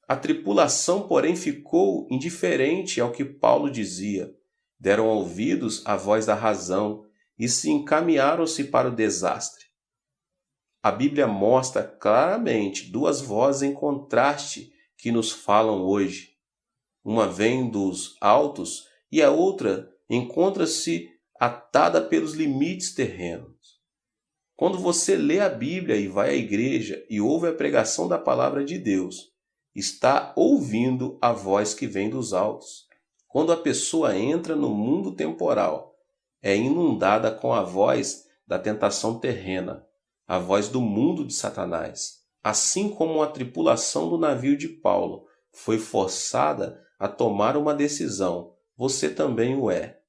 A tripulação, porém, ficou indiferente ao que Paulo dizia. Deram ouvidos à voz da razão e se encaminharam-se para o desastre. A Bíblia mostra claramente duas vozes em contraste que nos falam hoje. Uma vem dos altos e a outra encontra-se atada pelos limites terrenos. Quando você lê a Bíblia e vai à igreja e ouve a pregação da palavra de Deus, está ouvindo a voz que vem dos altos. Quando a pessoa entra no mundo temporal, é inundada com a voz da tentação terrena, a voz do mundo de Satanás. Assim como a tripulação do navio de Paulo foi forçada a tomar uma decisão, você também o é.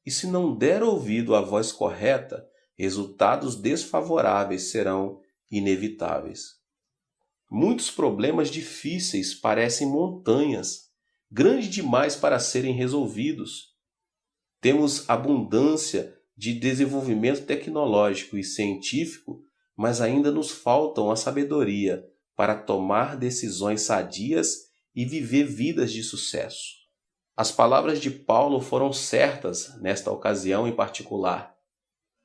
E se não der ouvido à voz correta, resultados desfavoráveis serão inevitáveis. Muitos problemas difíceis parecem montanhas, grandes demais para serem resolvidos. Temos abundância de desenvolvimento tecnológico e científico, mas ainda nos faltam a sabedoria para tomar decisões sadias e viver vidas de sucesso. As palavras de Paulo foram certas nesta ocasião em particular.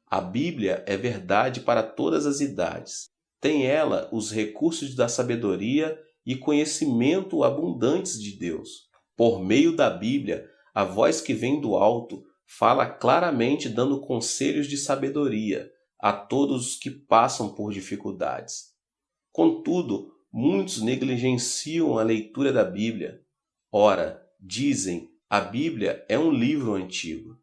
A Bíblia é verdade para todas as idades. Tem ela os recursos da sabedoria e conhecimento abundantes de Deus. Por meio da Bíblia, a voz que vem do alto fala claramente dando conselhos de sabedoria a todos os que passam por dificuldades. Contudo, muitos negligenciam a leitura da Bíblia. Ora, dizem, a Bíblia é um livro antigo.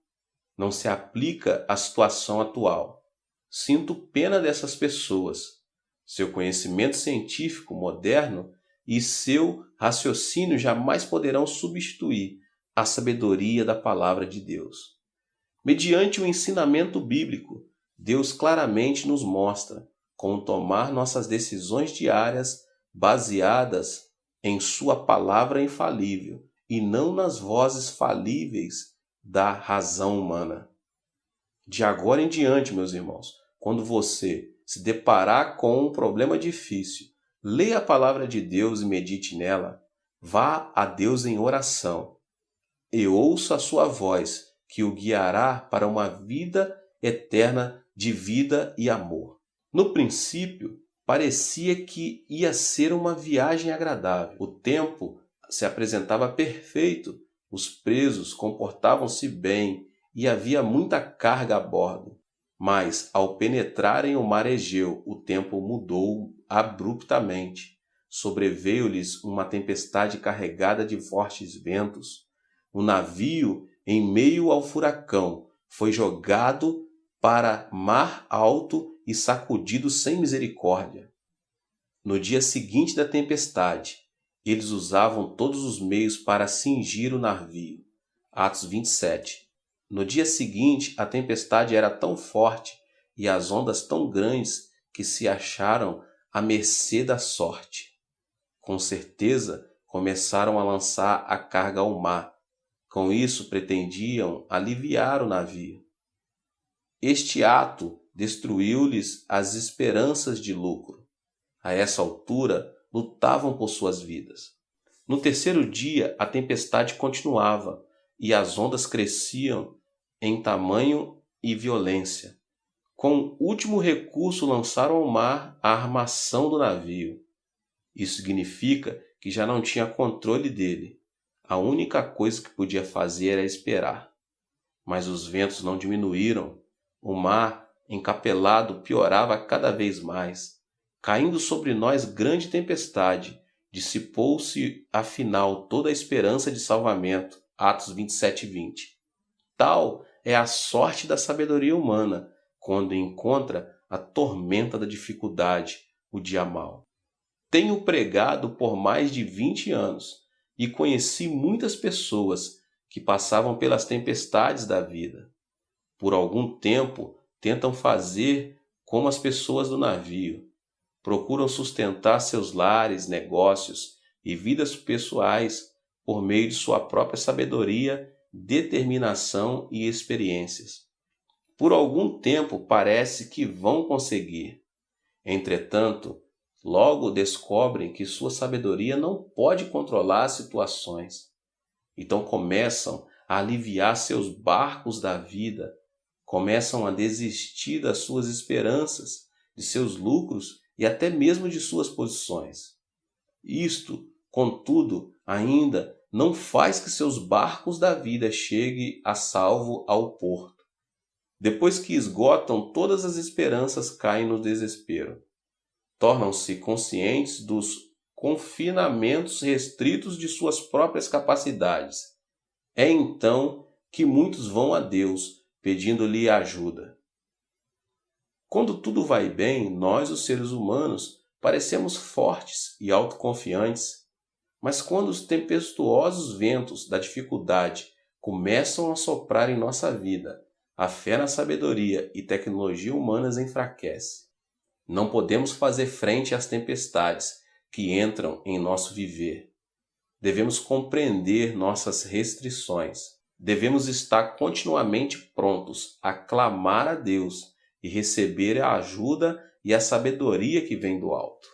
Não se aplica à situação atual. Sinto pena dessas pessoas. Seu conhecimento científico moderno e seu raciocínio jamais poderão substituir a sabedoria da palavra de Deus. Mediante o ensinamento bíblico, Deus claramente nos mostra como tomar nossas decisões diárias baseadas em sua palavra infalível e não nas vozes falíveis da razão humana. De agora em diante, meus irmãos, quando você se deparar com um problema difícil, leia a palavra de Deus e medite nela. Vá a Deus em oração e ouça a sua voz, que o guiará para uma vida eterna de vida e amor. No princípio, parecia que ia ser uma viagem agradável. O tempo se apresentava perfeito Os presos comportavam-se bem e havia muita carga a bordo. Mas, ao penetrarem o mar Egeu, o tempo mudou abruptamente. Sobreveio-lhes uma tempestade carregada de fortes ventos. O navio, em meio ao furacão, foi jogado para mar alto e sacudido sem misericórdia. No dia seguinte da tempestade, eles usavam todos os meios para cingir o navio. Atos 27. No dia seguinte, a tempestade era tão forte e as ondas tão grandes que se acharam à mercê da sorte. Com certeza, começaram a lançar a carga ao mar. Com isso, pretendiam aliviar o navio. Este ato destruiu-lhes as esperanças de lucro. A essa altura, lutavam por suas vidas. No terceiro dia, a tempestade continuava e as ondas cresciam em tamanho e violência. Com último recurso, lançaram ao mar a armação do navio. Isso significa que já não tinha controle dele. A única coisa que podia fazer era esperar. Mas os ventos não diminuíram. O mar, encapelado, piorava cada vez mais. Caindo sobre nós grande tempestade, dissipou-se afinal toda a esperança de salvamento. Atos 27 e 20. Tal é a sorte da sabedoria humana, quando encontra a tormenta da dificuldade, o dia mau. Tenho pregado por mais de 20 anos e conheci muitas pessoas que passavam pelas tempestades da vida. Por algum tempo, tentam fazer como as pessoas do navio. Procuram sustentar seus lares, negócios e vidas pessoais por meio de sua própria sabedoria, determinação e experiências. Por algum tempo parece que vão conseguir. Entretanto, logo descobrem que sua sabedoria não pode controlar as situações. Então começam a aliviar seus barcos da vida, começam a desistir das suas esperanças, de seus lucros e até mesmo de suas posições. Isto, contudo, ainda não faz que seus barcos da vida cheguem a salvo ao porto. Depois que esgotam todas as esperanças, caem no desespero. Tornam-se conscientes dos confinamentos restritos de suas próprias capacidades. É então que muitos vão a Deus, pedindo-lhe ajuda. Quando tudo vai bem, nós, os seres humanos, parecemos fortes e autoconfiantes. Mas quando os tempestuosos ventos da dificuldade começam a soprar em nossa vida, a fé na sabedoria e tecnologia humanas enfraquece. Não podemos fazer frente às tempestades que entram em nosso viver. Devemos compreender nossas restrições. Devemos estar continuamente prontos a clamar a Deus e receber a ajuda e a sabedoria que vem do alto.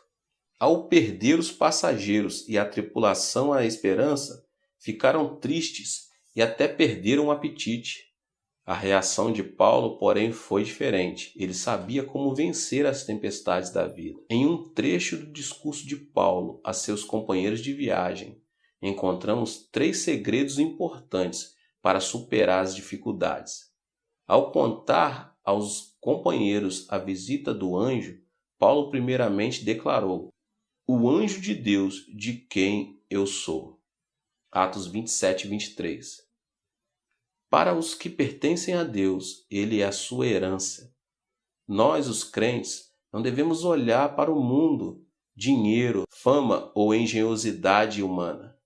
Ao perder os passageiros e a tripulação a esperança, ficaram tristes e até perderam o apetite. A reação de Paulo, porém, foi diferente. Ele sabia como vencer as tempestades da vida. Em um trecho do discurso de Paulo a seus companheiros de viagem, encontramos 3 segredos importantes para superar as dificuldades. Ao contar aos companheiros a visita do anjo, Paulo primeiramente declarou: "O anjo de Deus de quem eu sou." Atos 27 e 23. Para os que pertencem a Deus, ele é a sua herança. Nós, os crentes, não devemos olhar para o mundo, dinheiro, fama ou engenhosidade humana.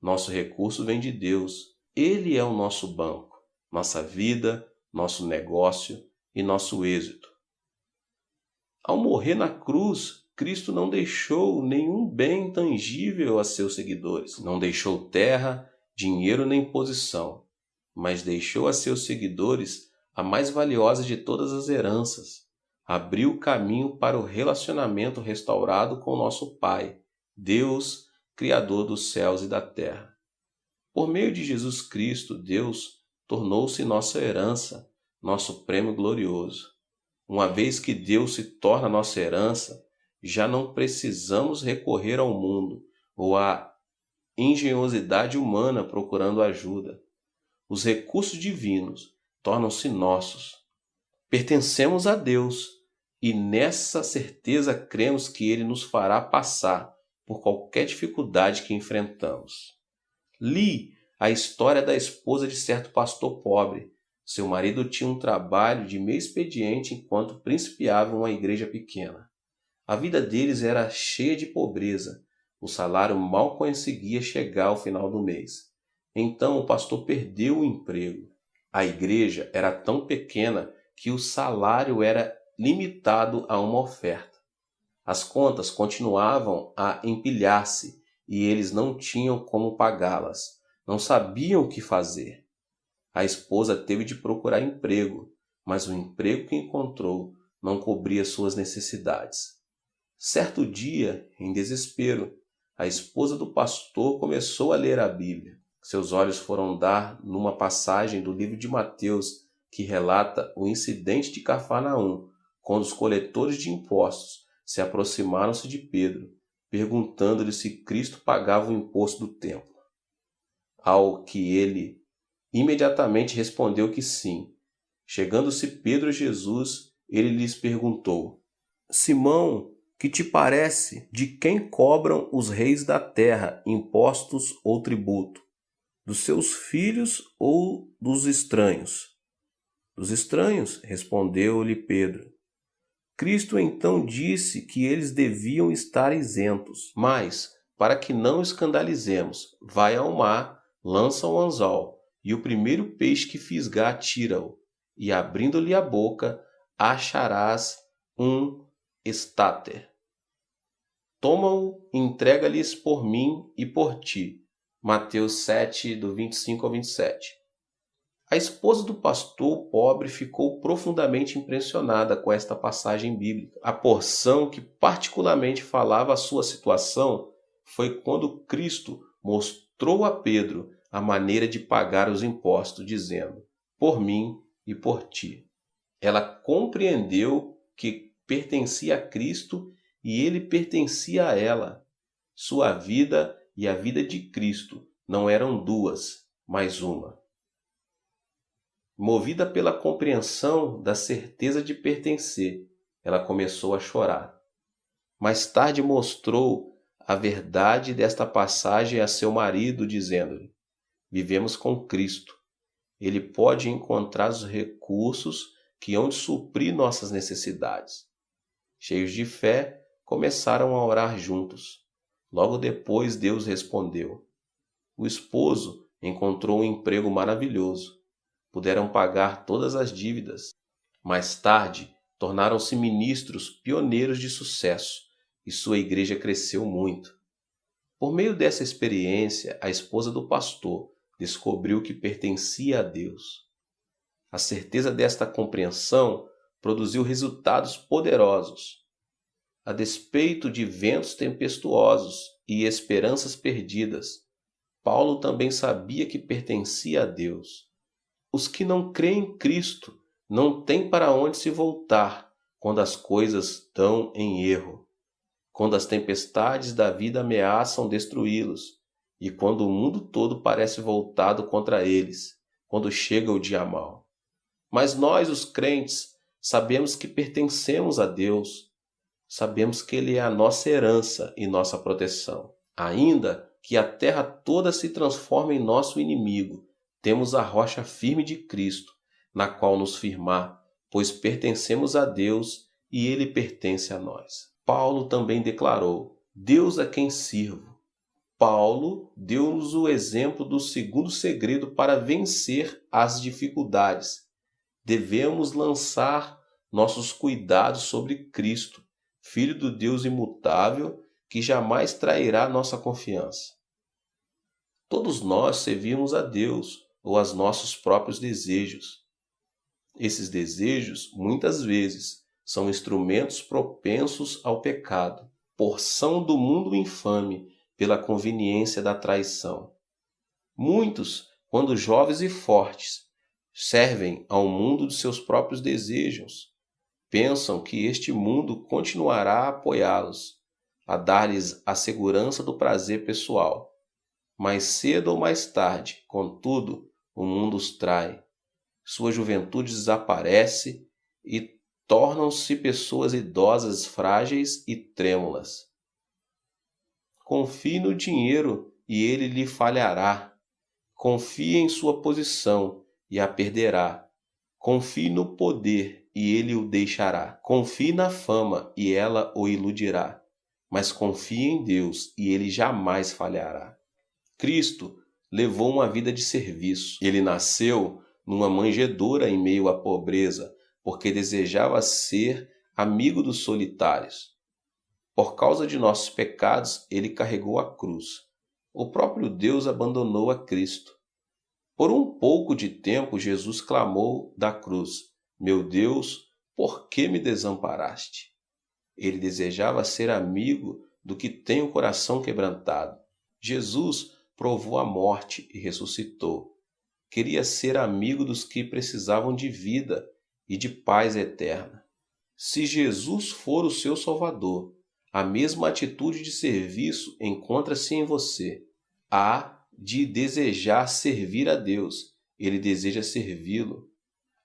Nosso recurso vem de Deus. Ele é o nosso banco, nossa vida, nosso negócio e nosso êxito. Ao morrer na cruz, Cristo não deixou nenhum bem tangível a seus seguidores. Não deixou terra, dinheiro nem posição, mas deixou a seus seguidores a mais valiosa de todas as heranças. Abriu o caminho para o relacionamento restaurado com nosso Pai, Deus, Criador dos céus e da terra. Por meio de Jesus Cristo, Deus tornou-se nossa herança, nosso prêmio glorioso. Uma vez que Deus se torna nossa herança, já não precisamos recorrer ao mundo ou a engenhosidade humana procurando ajuda. Os recursos divinos tornam-se nossos. Pertencemos a Deus e nessa certeza cremos que Ele nos fará passar por qualquer dificuldade que enfrentamos. Li a história da esposa de certo pastor pobre. Seu marido tinha um trabalho de meio expediente enquanto principiava uma igreja pequena. A vida deles era cheia de pobreza. O salário mal conseguia chegar ao final do mês. Então o pastor perdeu o emprego. A igreja era tão pequena que o salário era limitado a uma oferta. As contas continuavam a empilhar-se e eles não tinham como pagá-las. Não sabiam o que fazer. A esposa teve de procurar emprego, mas o emprego que encontrou não cobria suas necessidades. Certo dia, em desespero, a esposa do pastor começou a ler a Bíblia. Seus olhos foram dar numa passagem do livro de Mateus que relata o incidente de Cafarnaum, quando os coletores de impostos se aproximaram-se de Pedro, perguntando-lhe se Cristo pagava o imposto do templo. Ao que ele imediatamente respondeu que sim. Chegando-se Pedro a Jesus, ele lhes perguntou: Simão, que te parece? De quem cobram os reis da terra impostos ou tributo? Dos seus filhos ou dos estranhos? Dos estranhos, respondeu-lhe Pedro. Cristo então disse que eles deviam estar isentos. Mas, para que não escandalizemos, vai ao mar, lança o anzol, e o primeiro peixe que fisgar tira-o, e abrindo-lhe a boca, acharás um estáter. Toma-o e entrega-lhes por mim e por ti. Mateus 7, do 25 ao 27. A esposa do pastor pobre ficou profundamente impressionada com esta passagem bíblica. A porção que particularmente falava a sua situação foi quando Cristo mostrou a Pedro a maneira de pagar os impostos, dizendo: por mim e por ti. Ela compreendeu que pertencia a Cristo e ele pertencia a ela. Sua vida e a vida de Cristo não eram duas, mas uma. Movida pela compreensão da certeza de pertencer, ela começou a chorar. Mais tarde mostrou a verdade desta passagem a seu marido, dizendo-lhe: vivemos com Cristo. Ele pode encontrar os recursos que hão de suprir nossas necessidades. Cheios de fé, começaram a orar juntos. Logo depois, Deus respondeu. O esposo encontrou um emprego maravilhoso. Puderam pagar todas as dívidas. Mais tarde, tornaram-se ministros pioneiros de sucesso e sua igreja cresceu muito. Por meio dessa experiência, a esposa do pastor descobriu que pertencia a Deus. A certeza desta compreensão produziu resultados poderosos. A despeito de ventos tempestuosos e esperanças perdidas, Paulo também sabia que pertencia a Deus. Os que não creem em Cristo não têm para onde se voltar quando as coisas dão em erro, quando as tempestades da vida ameaçam destruí-los e quando o mundo todo parece voltado contra eles, quando chega o dia mau. Mas nós, os crentes, sabemos que pertencemos a Deus, sabemos que Ele é a nossa herança e nossa proteção. Ainda que a terra toda se transforme em nosso inimigo, temos a rocha firme de Cristo, na qual nos firmar, pois pertencemos a Deus e Ele pertence a nós. Paulo também declarou: Deus a quem sirvo. Paulo deu-nos o exemplo do segundo segredo para vencer as dificuldades. Devemos lançar nossos cuidados sobre Cristo, Filho do Deus imutável, que jamais trairá nossa confiança. Todos nós servimos a Deus ou aos nossos próprios desejos. Esses desejos, muitas vezes, são instrumentos propensos ao pecado, porção do mundo infame pela conveniência da traição. Muitos, quando jovens e fortes, servem ao mundo de seus próprios desejos. Pensam que este mundo continuará a apoiá-los, a dar-lhes a segurança do prazer pessoal. Mais cedo ou mais tarde, contudo, o mundo os trai. Sua juventude desaparece e tornam-se pessoas idosas, frágeis e trêmulas. Confie no dinheiro e ele lhe falhará. Confie em sua posição e a perderá. Confie no poder e ele o deixará. Confie na fama e ela o iludirá. Mas confie em Deus e ele jamais falhará. Cristo levou uma vida de serviço. Ele nasceu numa manjedoura em meio à pobreza, porque desejava ser amigo dos solitários. Por causa de nossos pecados, ele carregou a cruz. O próprio Deus abandonou a Cristo. Por um pouco de tempo, Jesus clamou da cruz: Meu Deus, por que me desamparaste? Ele desejava ser amigo do que tem o coração quebrantado. Jesus provou a morte e ressuscitou. Queria ser amigo dos que precisavam de vida e de paz eterna. Se Jesus for o seu Salvador, a mesma atitude de serviço encontra-se em você. Há de desejar servir a Deus. Ele deseja servi-lo.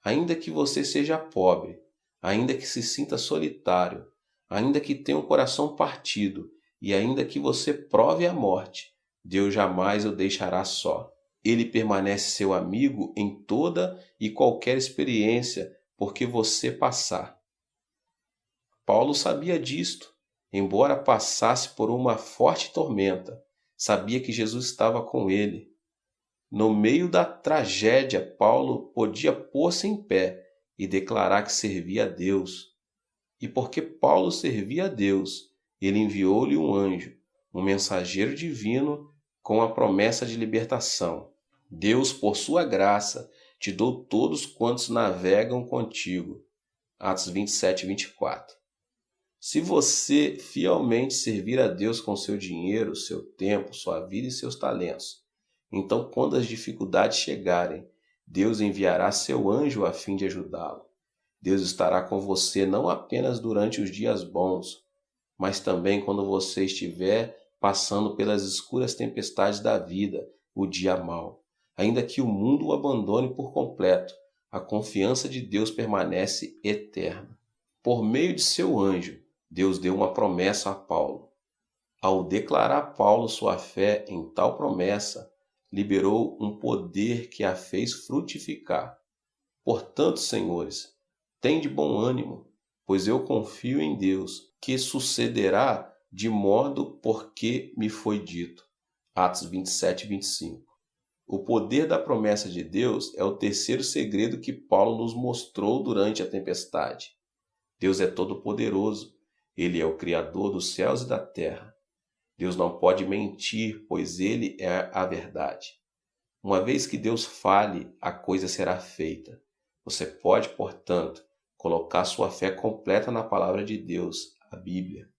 Ainda que você seja pobre, ainda que se sinta solitário, ainda que tenha um coração partido e ainda que você prove a morte, Deus jamais o deixará só. Ele permanece seu amigo em toda e qualquer experiência porque você passar. Paulo sabia disto. Embora passasse por uma forte tormenta, sabia que Jesus estava com ele. No meio da tragédia, Paulo podia pôr-se em pé e declarar que servia a Deus. E porque Paulo servia a Deus, ele enviou-lhe um anjo, um mensageiro divino, com a promessa de libertação. Deus, por sua graça, te dou todos quantos navegam contigo. Atos 27, 24. Se você fielmente servir a Deus com seu dinheiro, seu tempo, sua vida e seus talentos, então quando as dificuldades chegarem, Deus enviará seu anjo a fim de ajudá-lo. Deus estará com você não apenas durante os dias bons, mas também quando você estiver passando pelas escuras tempestades da vida, o dia mau. Ainda que o mundo o abandone por completo, a confiança de Deus permanece eterna. Por meio de seu anjo, Deus deu uma promessa a Paulo. Ao declarar a Paulo sua fé em tal promessa, liberou um poder que a fez frutificar. Portanto, senhores, tende bom ânimo, pois eu confio em Deus, que sucederá de modo porque me foi dito. Atos 27, 25. O poder da promessa de Deus é o terceiro segredo que Paulo nos mostrou durante a tempestade. Deus é todo-poderoso. Ele é o Criador dos céus e da terra. Deus não pode mentir, pois Ele é a verdade. Uma vez que Deus fale, a coisa será feita. Você pode, portanto, colocar sua fé completa na palavra de Deus, a Bíblia.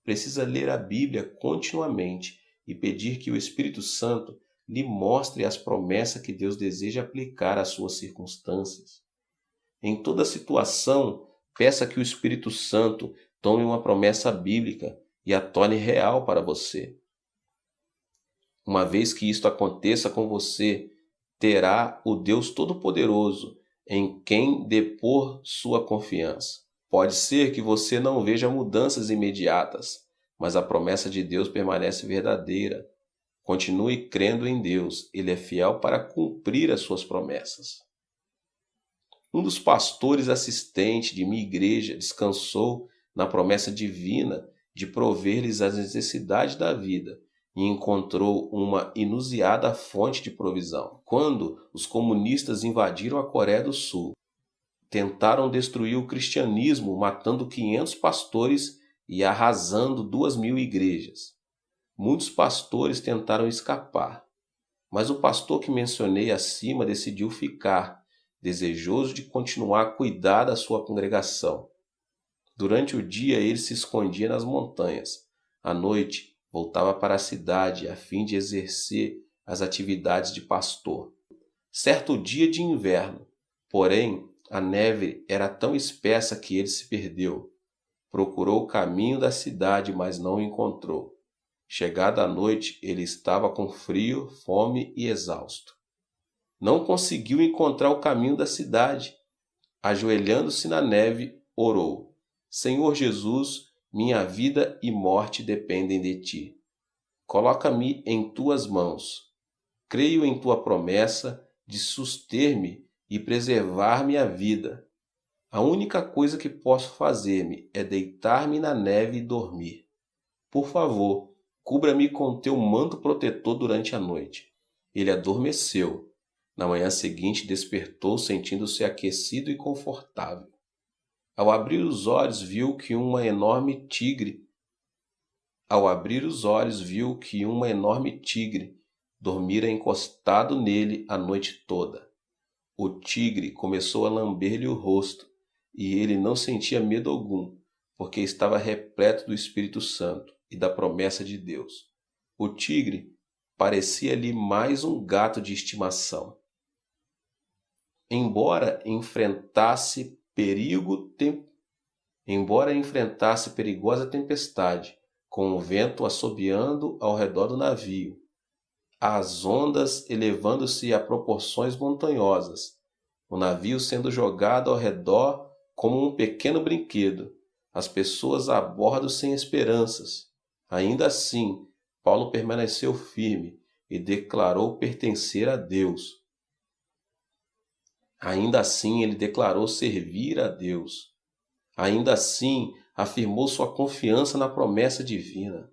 Precisa ler a Bíblia continuamente e pedir que o Espírito Santo lhe mostre as promessas que Deus deseja aplicar às suas circunstâncias. Em toda situação, peça que o Espírito Santo tome uma promessa bíblica e a torne real para você. Uma vez que isto aconteça com você, terá o Deus Todo-Poderoso em quem depor sua confiança. Pode ser que você não veja mudanças imediatas, mas a promessa de Deus permanece verdadeira. Continue crendo em Deus, Ele é fiel para cumprir as suas promessas. Um dos pastores assistentes de minha igreja descansou na promessa divina de prover-lhes as necessidades da vida e encontrou uma inusitada fonte de provisão. Quando os comunistas invadiram a Coreia do Sul, tentaram destruir o cristianismo, matando 500 pastores e arrasando 2.000 igrejas. Muitos pastores tentaram escapar, mas o pastor que mencionei acima decidiu ficar, desejoso de continuar a cuidar da sua congregação. Durante o dia ele se escondia nas montanhas. À noite, voltava para a cidade a fim de exercer as atividades de pastor. Certo dia de inverno, porém, a neve era tão espessa que ele se perdeu. Procurou o caminho da cidade, mas não o encontrou. Chegada a noite, ele estava com frio, fome e exausto. Não conseguiu encontrar o caminho da cidade. Ajoelhando-se na neve, orou: Senhor Jesus, minha vida e morte dependem de ti. Coloca-me em tuas mãos. Creio em tua promessa de suster-me e preservar-me a vida. A única coisa que posso fazer-me é deitar-me na neve e dormir. Por favor, cubra-me com teu manto protetor durante a noite. Ele adormeceu. Na manhã seguinte despertou sentindo-se aquecido e confortável. Ao abrir os olhos viu que uma enorme tigre dormira encostado nele a noite toda. O tigre começou a lamber-lhe o rosto, e ele não sentia medo algum, porque estava repleto do Espírito Santo e da promessa de Deus. O tigre parecia-lhe mais um gato de estimação. Embora enfrentasse perigosa tempestade, com o vento assobiando ao redor do navio, as ondas elevando-se a proporções montanhosas, o navio sendo jogado ao redor como um pequeno brinquedo, as pessoas a bordo sem esperanças. Ainda assim, Paulo permaneceu firme e declarou pertencer a Deus. Ainda assim, ele declarou servir a Deus. Ainda assim, afirmou sua confiança na promessa divina.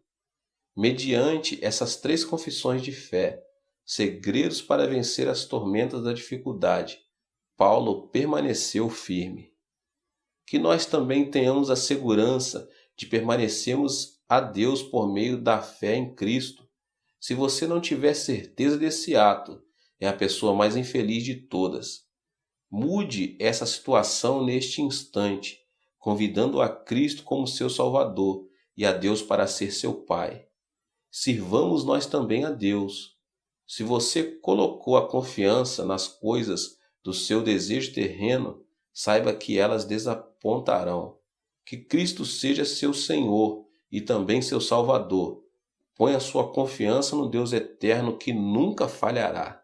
Mediante essas 3 confissões de fé, segredos para vencer as tormentas da dificuldade, Paulo permaneceu firme. Que nós também tenhamos a segurança de permanecermos a Deus por meio da fé em Cristo. Se você não tiver certeza desse ato, é a pessoa mais infeliz de todas. Mude essa situação neste instante, convidando a Cristo como seu Salvador e a Deus para ser seu Pai. Sirvamos nós também a Deus. Se você colocou a confiança nas coisas do seu desejo terreno, saiba que elas desapontarão. Que Cristo seja seu Senhor e também seu Salvador. Ponha sua confiança no Deus eterno que nunca falhará.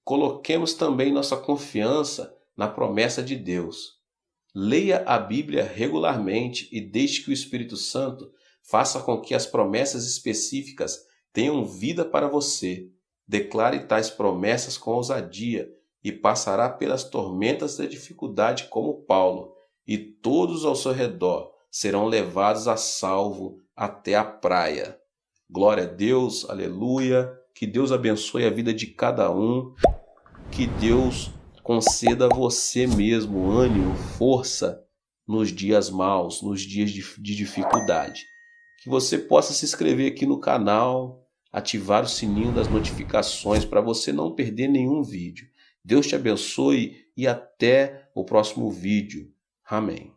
Coloquemos também nossa confiança na promessa de Deus. Leia a Bíblia regularmente e deixe que o Espírito Santo faça com que as promessas específicas tenham vida para você. Declare tais promessas com ousadia e passará pelas tormentas da dificuldade como Paulo, e todos ao seu redor serão levados a salvo até a praia. Glória a Deus, aleluia, que Deus abençoe a vida de cada um, que Deus conceda a você mesmo ânimo, força nos dias maus, nos dias de dificuldade. Que você possa se inscrever aqui no canal, ativar o sininho das notificações para você não perder nenhum vídeo. Deus te abençoe e até o próximo vídeo. Amém.